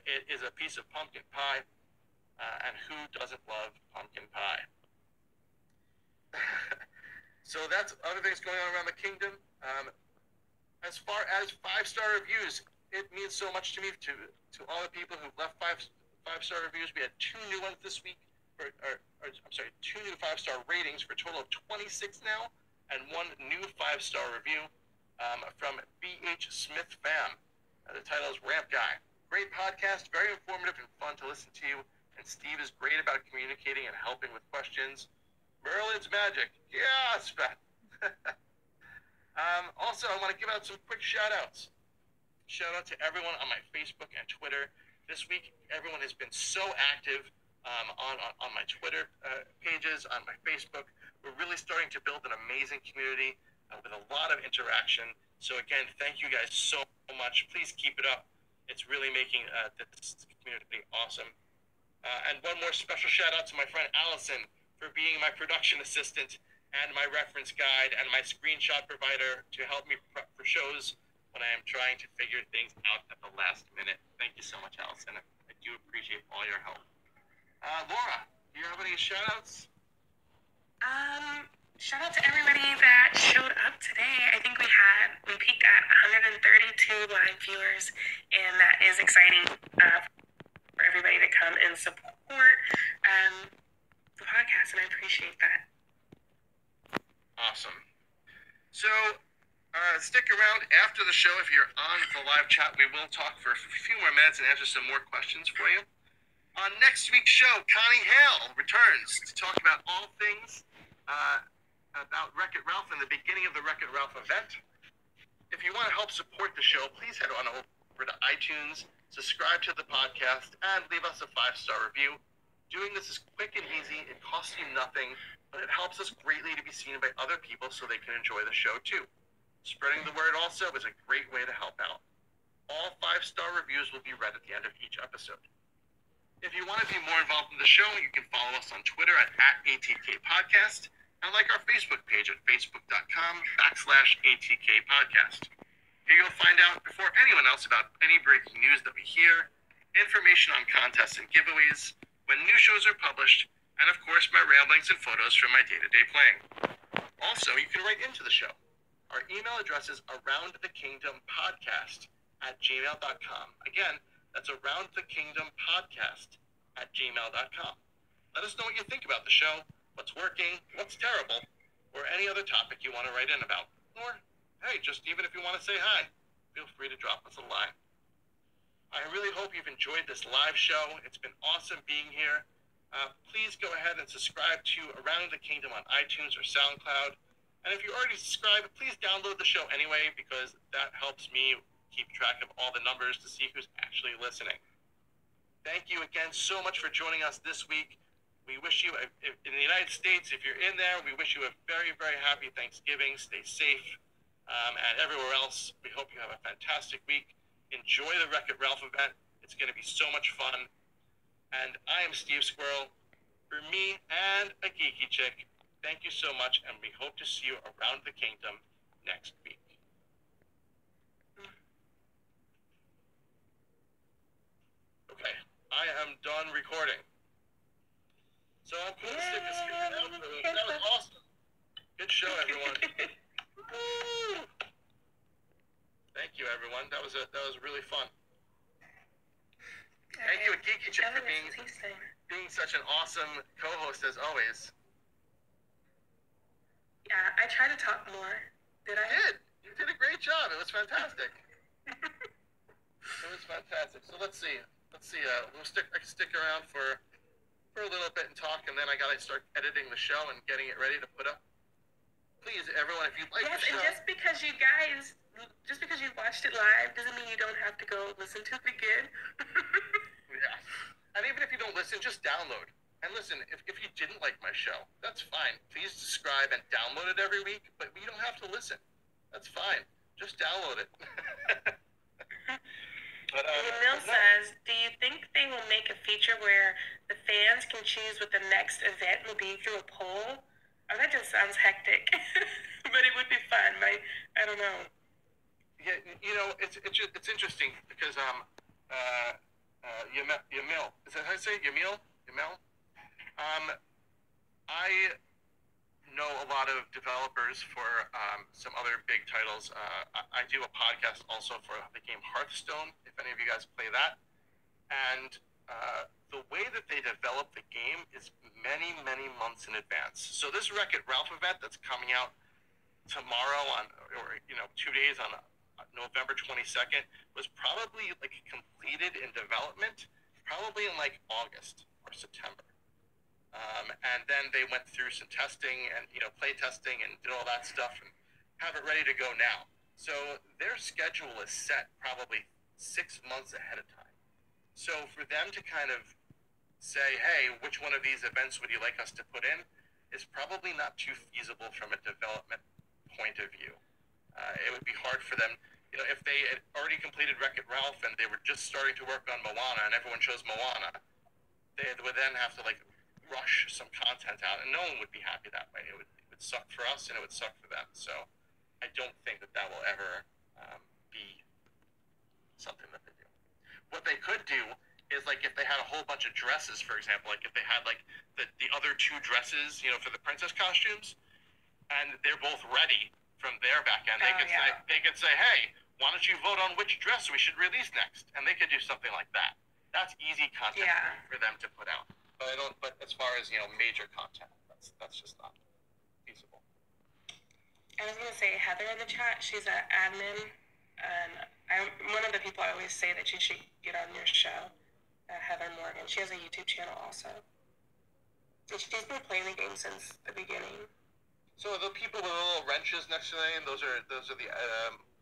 It is a piece of pumpkin pie. And who doesn't love pumpkin pie? So that's other things going on around the kingdom. As far as 5-star reviews, it means so much to me, to all the people who've left five-star reviews. We had 2 new ones this week, or I'm sorry, 2 new 5-star ratings for a total of 26 now, and 1 new 5-star review from BH Smith Fam. The title is Ramp Guy. Great podcast, very informative and fun to listen to. And Steve is great about communicating and helping with questions. Merlin's magic. Yes, Beth. Also, I want to give out some quick shout-outs. Shout out to everyone on my Facebook and Twitter. This week, everyone has been so active on my Twitter pages, on my Facebook. We're really starting to build an amazing community with a lot of interaction. So again, thank you guys so much. Please keep it up. It's really making this community awesome. And one more special shout out to my friend Allison for being my production assistant and my reference guide and my screenshot provider to help me prep for shows when I am trying to figure things out at the last minute. Thank you so much, Allison. I do appreciate all your help. Laura, do you have any shout outs? Shout out to everybody that showed up today. I think we peaked at 132 live viewers, and that is exciting for everybody to come and support the podcast, and I appreciate that. Awesome. So, stick around after the show. If you're on the live chat, we will talk for a few more minutes and answer some more questions for you. On next week's show, Connie Hale returns to talk about all things about Wreck-It Ralph and the beginning of the Wreck-It Ralph event. If you want to help support the show, please head on over to iTunes, subscribe to the podcast, and leave us a 5-star review. Doing this is quick and easy. It costs you nothing, but it helps us greatly to be seen by other people so they can enjoy the show too. Spreading the word also is a great way to help out. All 5-star reviews will be read at the end of each episode. If you want to be more involved in the show, you can follow us on Twitter at ATK Podcast and like our Facebook page at facebook.com/ATK Podcast. Here you'll find out before anyone else about any breaking news that we hear, information on contests and giveaways, when new shows are published, and of course my ramblings and photos from my day-to-day playing. Also, you can write into the show. Our email address is aroundthekingdompodcast@gmail.com. Again, that's aroundthekingdompodcast@gmail.com. Let us know what you think about the show, what's working, what's terrible, or any other topic you want to write in about. Or, hey, just even if you want to say hi, feel free to drop us a line. I really hope you've enjoyed this live show. It's been awesome being here. Please go ahead and subscribe to Around the Kingdom on iTunes or SoundCloud. And if you already subscribed, please download the show anyway, because that helps me keep track of all the numbers to see who's actually listening. Thank you again so much for joining us this week. We wish you, in the United States, if you're in there, we wish you a very, very happy Thanksgiving. Stay safe. And everywhere else, we hope you have a fantastic week. Enjoy the Wreck-It Ralph event. It's going to be so much fun. And I am Steve Squirrel. for me and a geeky chick, thank you so much, and we hope to see you around the kingdom next week. Okay, I am done recording. So I'm putting the stickers out. That was awesome. Good show, everyone. Thank you, everyone. That was really fun. Thank you, Geeky Chick, for being such an awesome co-host as always. Yeah, I try to talk more. Did I? You did a great job. It was fantastic. It was fantastic. So let's see. I can stick around for a little bit and talk, and then I gotta start editing the show and getting it ready to put up. Please, everyone, if you like the show. Yes, and just because you watched it live doesn't mean you don't have to go listen to it again. Yeah. And even if you don't listen, just download. And listen, if you didn't like my show, that's fine. Please subscribe and download it every week, but you don't have to listen. That's fine. Just download it. But, Emil says, do you think they will make a feature where the fans can choose what the next event will be through a poll? Oh, that just sounds hectic. But it would be fun. I don't know. Yeah, it's interesting because Yamil, is that how I say it? Yamil? I know a lot of developers for some other big titles. I do a podcast also for the game Hearthstone, if any of you guys play that. And the way that they develop the game is many, many months in advance. So this Wreck-It Ralph event that's coming out tomorrow or 2 days on November 22nd was probably like completed in development probably in like August or September. And then they went through some testing and, play testing and did all that stuff and have it ready to go now. So their schedule is set probably 6 months ahead of time. So for them to kind of say, hey, which one of these events would you like us to put in is probably not too feasible from a development point of view. It would be hard for them, if they had already completed Wreck-It Ralph and they were just starting to work on Moana and everyone chose Moana, they would then have to rush some content out, and no one would be happy that way. It would suck for us, and it would suck for them. So I don't think that will ever be something that they do. What they could do is if they had a whole bunch of dresses, for example, if they had the other 2 dresses, for the princess costumes, and they're both ready from their back end, they could say, hey, why don't you vote on which dress we should release next? And they could do something like that. That's easy content for them to put out. But as far as major content, that's just not feasible. I was gonna say Heather in the chat. She's an admin, and I'm one of the people I always say that you should get on your show. Heather Morgan. She has a YouTube channel also. And she's been playing the game since the beginning. So the people with the little wrenches next to their name, those are the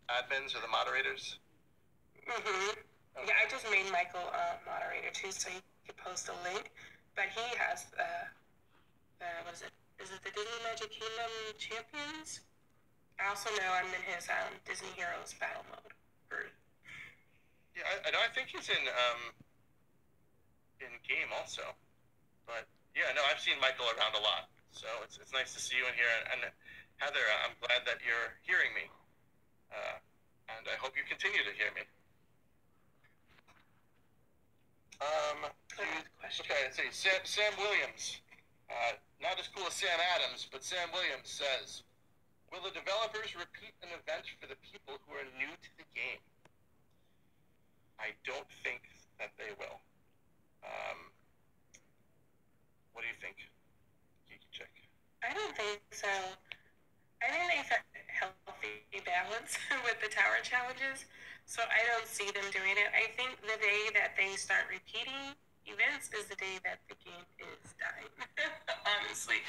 admins or the moderators. Mhm. Okay. Yeah, I just made Michael a moderator too, so you could post a link. But he has what is it? Is it the Disney Magic Kingdom Champions? I also know I'm in his Disney Heroes Battle Mode group. Yeah, I think he's in game also. But yeah, no, I've seen Michael around a lot, so it's nice to see you in here. And Heather, I'm glad that you're hearing me, and I hope you continue to hear me. Okay, let's see. Sam Williams, not as cool as Sam Adams, but Sam Williams says, will the developers repeat an event for the people who are new to the game? I don't think that they will. What do you think, Geeky Chick? I don't think so. I think they set a healthy balance with the tower challenges, so I don't see them doing it. I think the day that they start repeating events is the day that the game is dying, honestly.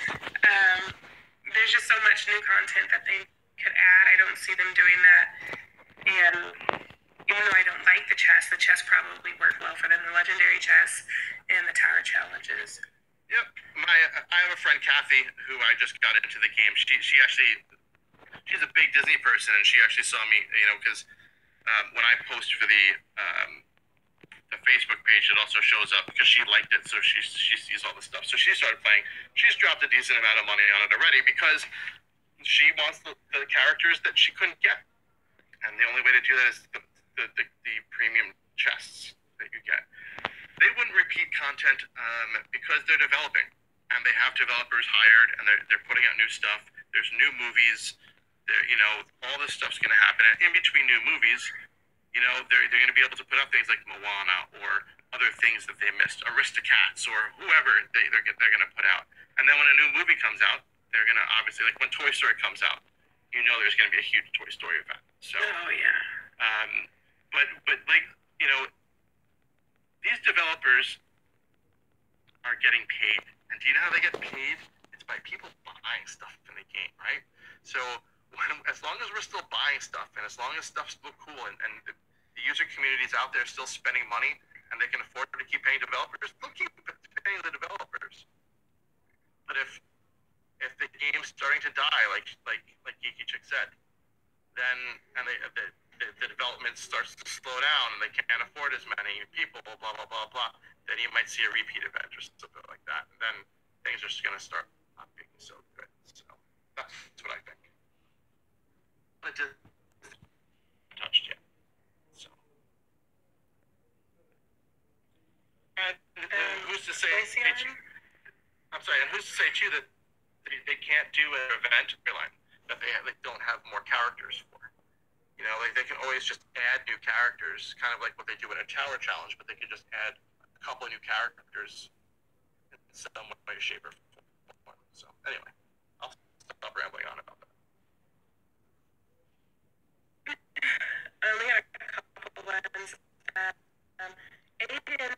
There's just so much new content that they could add. I don't see them doing that. And even though I don't like the chess probably worked well for them, the legendary chess and the tower challenges. Yep. I have a friend, Kathy, who I just got into the game. She's a big Disney person, and she actually saw me, because when I post for the the Facebook page, it also shows up because she liked it, so she sees all the stuff. So she started playing. She's dropped a decent amount of money on it already because she wants the characters that she couldn't get, and the only way to do that is the premium chests that you get. They wouldn't repeat content because they're developing, and they have developers hired, and they're putting out new stuff. There's new movies. All this stuff's going to happen. And in between new movies, they're going to be able to put up things like Moana or other things that they missed, Aristocats or whoever they're going to put out. And then when a new movie comes out, they're going to obviously, like when Toy Story comes out, there's going to be a huge Toy Story event. So. Oh yeah. But like these developers are getting paid, and do you know how they get paid? It's by people buying stuff in the game, right? So as long as we're still buying stuff, and as long as stuff's look cool, and the user community's out there still spending money, and they can afford to keep paying developers, they'll keep paying the developers. But if the game's starting to die, like Geeky Chick said, then the development starts to slow down, and they can't afford as many people, blah blah blah blah, then you might see a repeat event or something like that. And then things are just going to start not being so good. So that's what I think. But it just touched yet. So. And who's to say? I'm sorry. And who's to say too that they can't do an event line that they don't have more characters for? They can always just add new characters, kind of like what they do in a tower challenge, but they can just add a couple of new characters in some way, shape, or form. So anyway, I'll stop rambling on about that. We got a couple ones. Aiden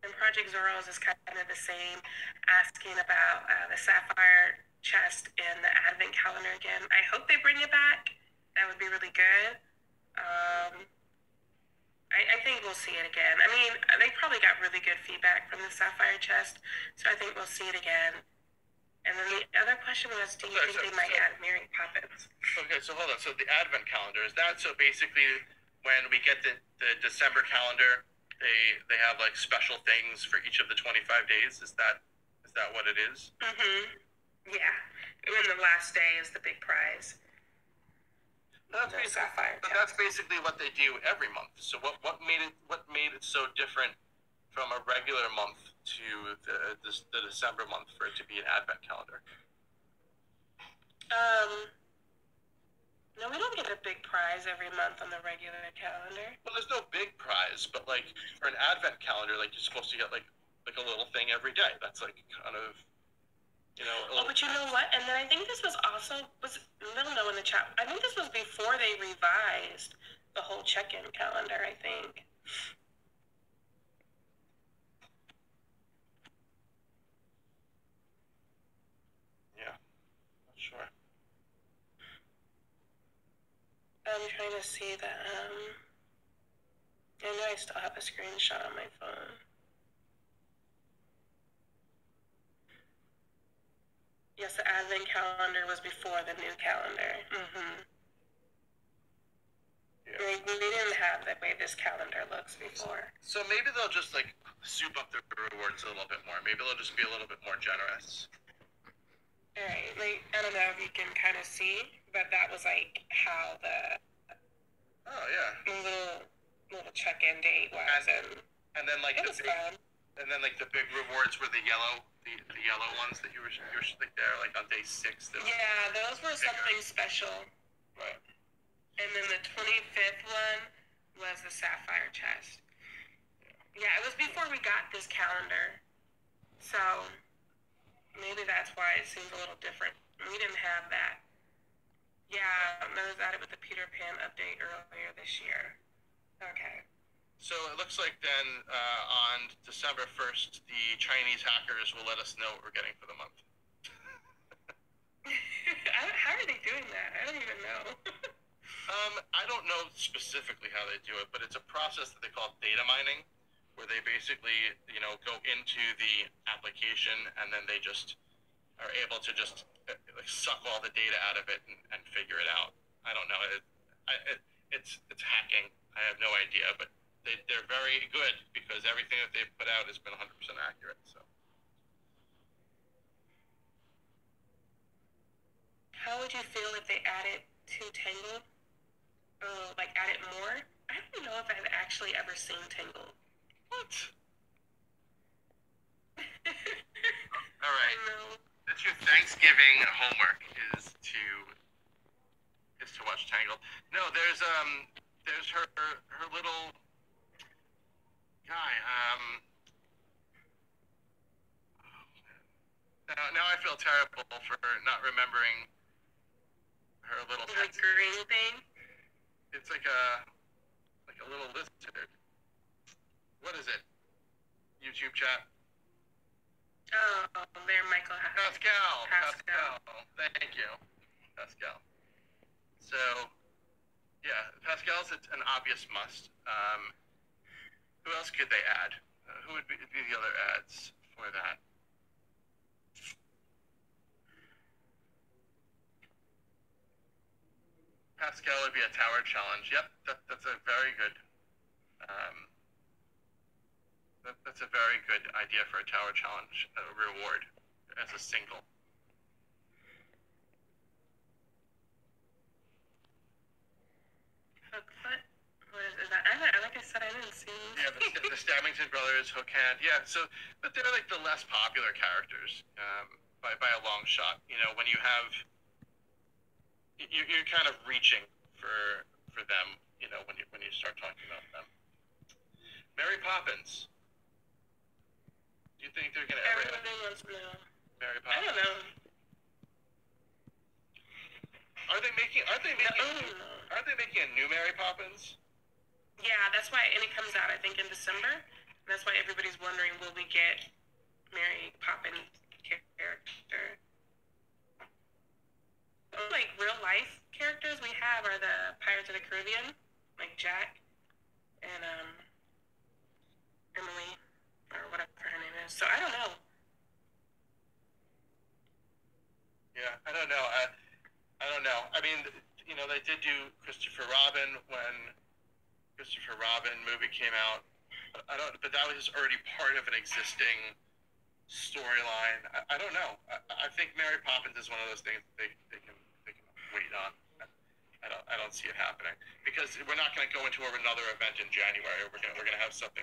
and Project Zoros is kind of the same, asking about the Sapphire chest in the Advent calendar again. I hope they bring it back. That would be really good. I think we'll see it again. I mean, they probably got really good feedback from the Sapphire chest, so I think we'll see it again. And then the other question was, do you think they might add Mary Poppins? Okay, so hold on. So the Advent calendar, is that so basically when we get the December calendar, they have like special things for each of the 25 days? Is that what it is? Mm-hmm. Yeah. And then the last day is the big prize. That's basically what they do every month. So what made it so different from a regular month to the December month for it to be an Advent calendar? No, we don't get a big prize every month on the regular calendar. Well, there's no big prize, but like for an Advent calendar, like you're supposed to get like a little thing every day. That's like kind of. Oh, but you know what? And then I think this was let them know in the chat. I think this was before they revised the whole check-in calendar, I think. Yeah, not sure. I'm trying to see that, I know I still have a screenshot on my phone. Yes, the Advent calendar was before the new calendar. Mm-hmm. Yeah. We didn't have the way this calendar looks before. So maybe they'll just like soup up their rewards a little bit more. Maybe they'll just be a little bit more generous. Alright, like, I don't know if you can kind of see, but that was like how the little check-in date was, and then like the big rewards were the yellow ones that you were like there like on day 6. Yeah, those were something special. Right. And then the 25th one was the Sapphire chest. Yeah, it was before we got this calendar, so maybe that's why it seems a little different. We didn't have that. Yeah, that was added with the Peter Pan update earlier this year. Okay. So it looks like then on December 1st, the Chinese hackers will let us know what we're getting for the month. How are they doing that? I don't even know. I don't know specifically how they do it, but it's a process that they call data mining, where they basically, go into the application and then they just are able to just like suck all the data out of it and figure it out. I don't know. It's hacking. I have no idea, but they're very good because everything that they've put out has been 100% accurate. So. How would you feel if they added to Tangled? Like added more? I don't know if I've actually ever seen Tangled. What? All right. That's your Thanksgiving homework is to watch Tangled. No, there's her little guy. Now I feel terrible for not remembering her little pet. The green thing? It's like a little lizard. What is it? YouTube chat. Oh, there, Michael. Pascal. Thank you, Pascal. So, yeah, Pascal's an obvious must. Who else could they add? Who would be the other ads for that? Pascal would be a tower challenge. Yep, that's a very good. That's a very good idea for a tower challenge reward as a single. Hookfoot? What is that? Like I said, I didn't see. Yeah, the Stabbington Brothers, Hook Hand. Yeah, so but they're like the less popular characters by a long shot. You know, when you have you're kind of reaching for them. You know, when you start talking about them. Mary Poppins. Do you think they're gonna ever? Everybody wants to know. Mary Poppins. I don't know. Are they making a new Mary Poppins? Yeah, that's why, and it comes out I think in December. And that's why everybody's wondering, will we get Mary Poppins character? Like real life characters we have are the Pirates of the Caribbean, like Jack and Emily or whatever her name is. So I don't know. Yeah, I don't know. I don't know. I mean, you know, they did do Christopher Robin when Christopher Robin movie came out. But that was already part of an existing storyline. I don't know. I think Mary Poppins is one of those things that they can wait on. I don't see it happening because we're not going to go into another event in January. We're gonna have something.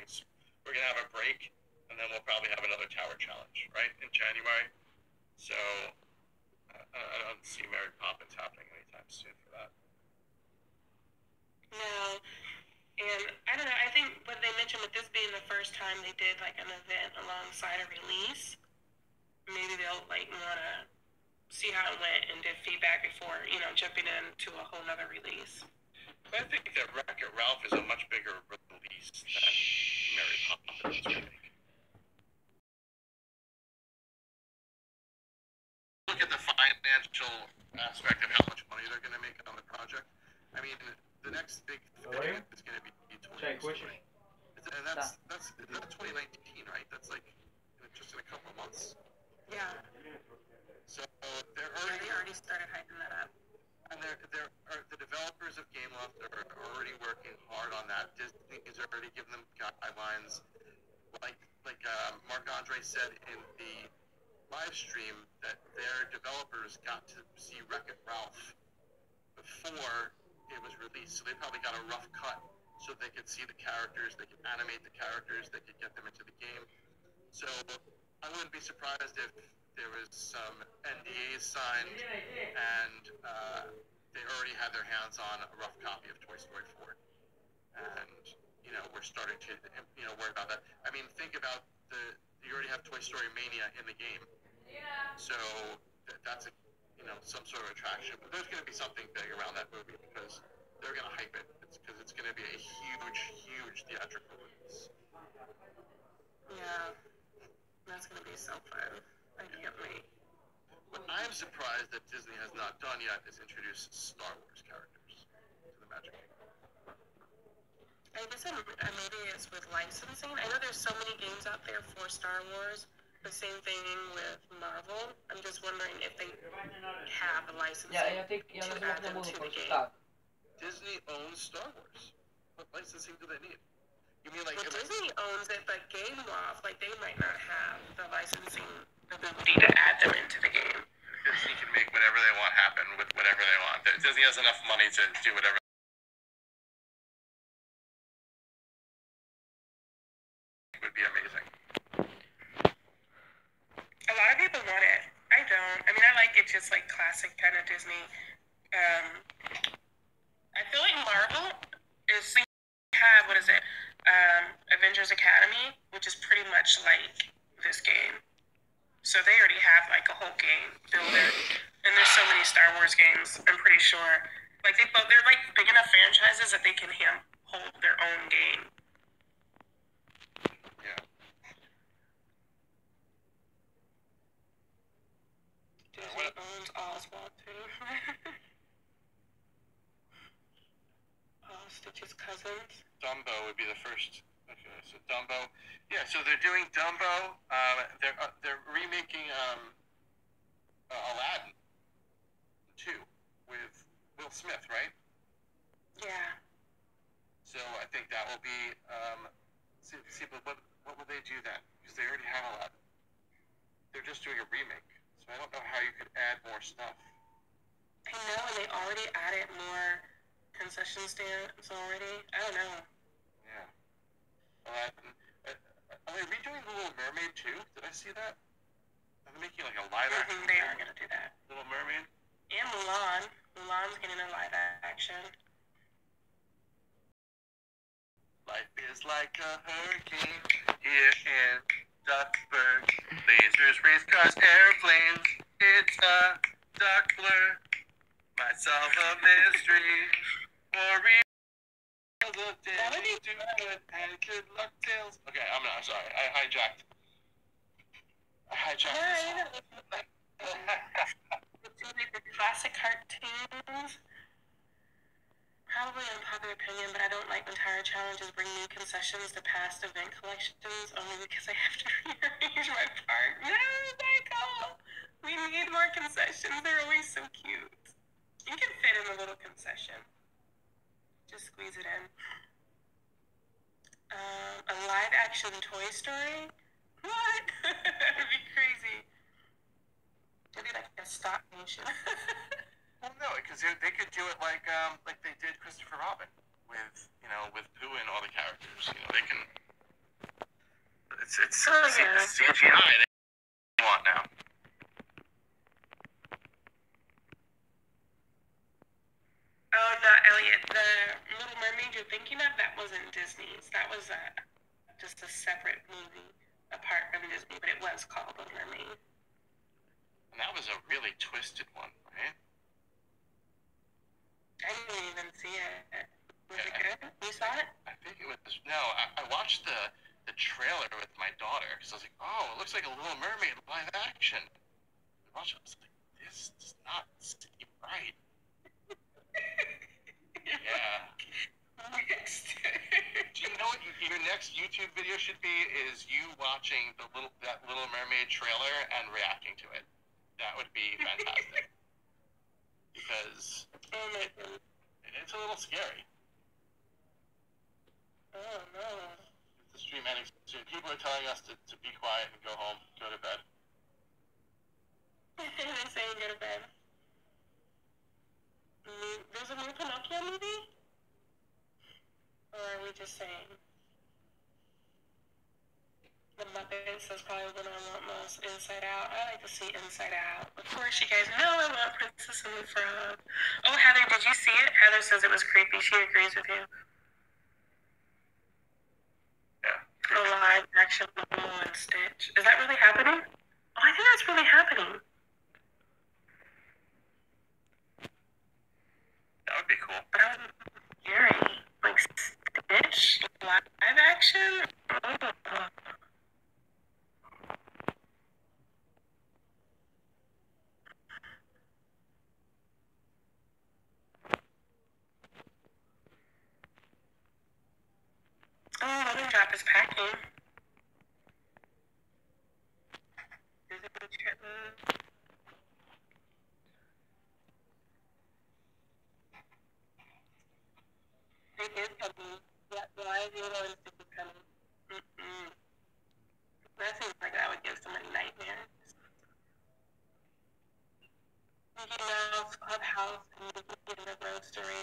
We're gonna have a break, and then we'll probably have another tower challenge, right, in January. So I don't see Mary Poppins happening anytime soon for that. No. And I don't know, I think what they mentioned with this being the first time they did like an event alongside a release, maybe they'll like want to see how it went and give feedback before, you know, jumping into a whole nother release. I think that Wreck-It Ralph is a much bigger release than Mary Poppins remake. Look at the financial aspect of how much money they're going to make on the project. I mean, the next big thing is going to be Toy Story. And that's 2019, right? That's like just in a couple of months. Yeah. So they already started hyping that up. And the developers of Gameloft are already working hard on that. Disney has already given them guidelines. Like Marc Andre said in the live stream that their developers got to see Wreck-It Ralph before it was released. So they probably got a rough cut so they could see the characters, they could animate the characters, they could get them into the game. So I wouldn't be surprised if there was some NDAs signed and they already had their hands on a rough copy of Toy Story 4. And, you know, we're starting to, you know, worry about that. I mean, think about you already have Toy Story Mania in the game. So that's a, you know, some sort of attraction. But there's going to be something big around that movie because they're going to hype it. Because it's going to be a huge, huge theatrical release. Yeah, that's going to be so fun. I can't wait. What I'm surprised that Disney has not done yet is introduce Star Wars characters to the Magic Kingdom. I guess maybe it's with licensing. I know there's so many games out there for Star Wars. The same thing with Marvel. I'm just wondering if they have a licensing to add them to the game. Disney owns Star Wars. What licensing do they need? You mean like well, Disney owns it, but Gameloft, like they might not have the licensing ability to add them into the game. Disney can make whatever they want happen with whatever they want. Disney has enough money to do whatever. Would be amazing. A lot of people want it. I don't. I mean, I like it just like classic kind of Disney. I feel like Marvel is have, what is it? Avengers Academy, which is pretty much like this game. So they already have like a whole game builder. And there's so many Star Wars games, I'm pretty sure. Like they're like big enough franchises that they can hold their own game. Yeah. Disney owns Oswald too. Stitch's cousins. Dumbo would be the first. Okay, so Dumbo. Yeah, so they're doing Dumbo. They're remaking Aladdin 2 with Will Smith, right? Yeah. So I think that will be. But what would they do then? Because they already have Aladdin. They're just doing a remake, so I don't know how you could add more stuff. I know, and they already added more concession stands already. I don't know. Yeah. Aladdin. Are they redoing The Little Mermaid too? Did I see that? Are they making like a live action? They are gonna do that. Little Mermaid. And Mulan. Mulan's getting a live action. Life is like a hurricane here in Duckburg. Lasers, race cars, airplanes. It's a dark blur. Might solve a mystery. Or read the daily do good and good luck tales. Okay, I'm sorry. I hijacked. Yeah, the classic cartoons. Probably unpopular opinion, but I don't like when Tire Challenges bring new concessions to past event collections only because I have to rearrange my park. No, Michael! We need more concessions. They're always so cute. You can fit in a little concession. Just squeeze it in. A live action Toy Story? What? That'd be crazy. Maybe like a stop motion. Well, no, because they could do it like they did Christopher Robin with Pooh and all the characters. They can. It's CGI they want now. Oh, not Elliot. The Little Mermaid you're thinking of, that wasn't Disney's. That was just a separate movie apart from Disney, but it was called Little Mermaid. And that was a really twisted one, right? I didn't even see it. Was it good? You saw it? I think it was. No, I watched the trailer with my daughter because I was like, oh, it looks like a Little Mermaid live action. I watched it. I was like, this does not seem right. Yeah. Do you know what your next YouTube video should be? Is you watching that Little Mermaid trailer and reacting to it. That would be fantastic. Because it's a little scary. Oh no. The stream ending soon. People are telling us to be quiet and go home, go to bed. They're saying go to bed. There's a new Pinocchio movie? Or are we just saying? The Muppets is probably what I want most. Inside Out. I like to see Inside Out. Of course, you guys know I want Princess and the Frog. Oh, Heather, did you see it? Heather says it was creepy. She agrees with you. Yeah. A live action Lilo and Stitch. Is that really happening? Oh, I think that's really happening. That would be cool. Scary. Like Stitch? Live action? Oh. Oh, Lemon Drop is packing. Is it a kitten? It is coming. Yeah, the live Lilo and Stitch is coming. house and in the grocery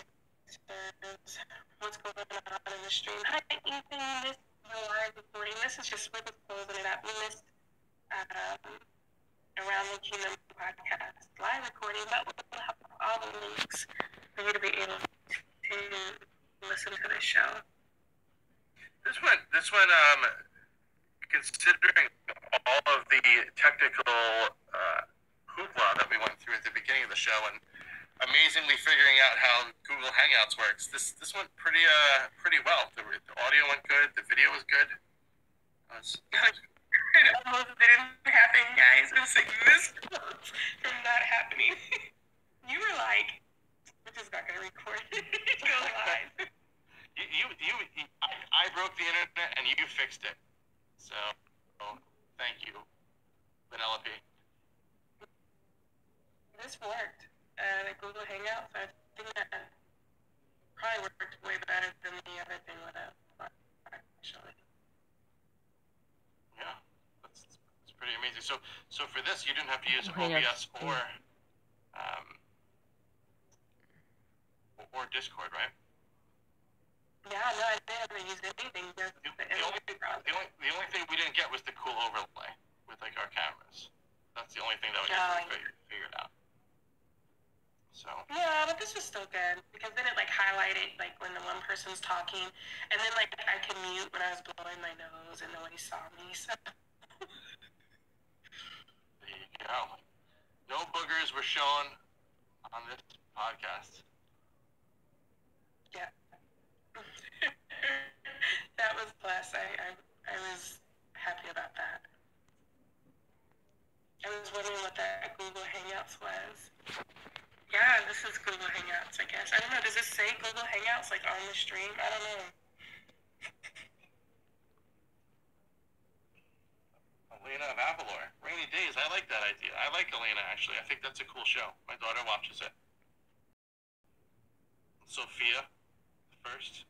stores. What's going on in the stream? Hi, Ethan. You missed the live recording. This is just we're just closing it up. You missed Around the Kingdom podcast live recording, but we'll have all the links for you to be able to listen to the show. This one, considering all of the technical hoopla that we went through at the beginning of the show and amazingly figuring out how Google Hangouts works, this went pretty well. The audio went good, the video was good. It almost didn't happen, guys. It was like this close from not happening. You were like, we're just not gonna record. Go live. I broke the internet and you fixed it. So, thank you, Penelope. This worked. The Google Hangouts, I think that probably worked way better than the other thing would have, actually. Yeah, that's pretty amazing. So for this, you didn't have to use OBS or Discord, right? Yeah, no, I didn't ever use anything. Just the only thing we didn't get was the cool overlay with like our cameras. That's the only thing that we figured out. So. Yeah, but this was still good because then it like highlighted like when the one person's talking, and then like I could mute when I was blowing my nose and nobody saw me. So. There you go. No boogers were shown on this podcast. Yeah. That was blessed. I was happy about that. I was wondering what that Google Hangouts was. Yeah, this is Google Hangouts, I guess. I don't know, does this say Google Hangouts like on the stream? I don't know. Elena of Avalor. Rainy Days. I like that idea. I like Elena, actually. I think that's a cool show. My daughter watches it. Sophia, first.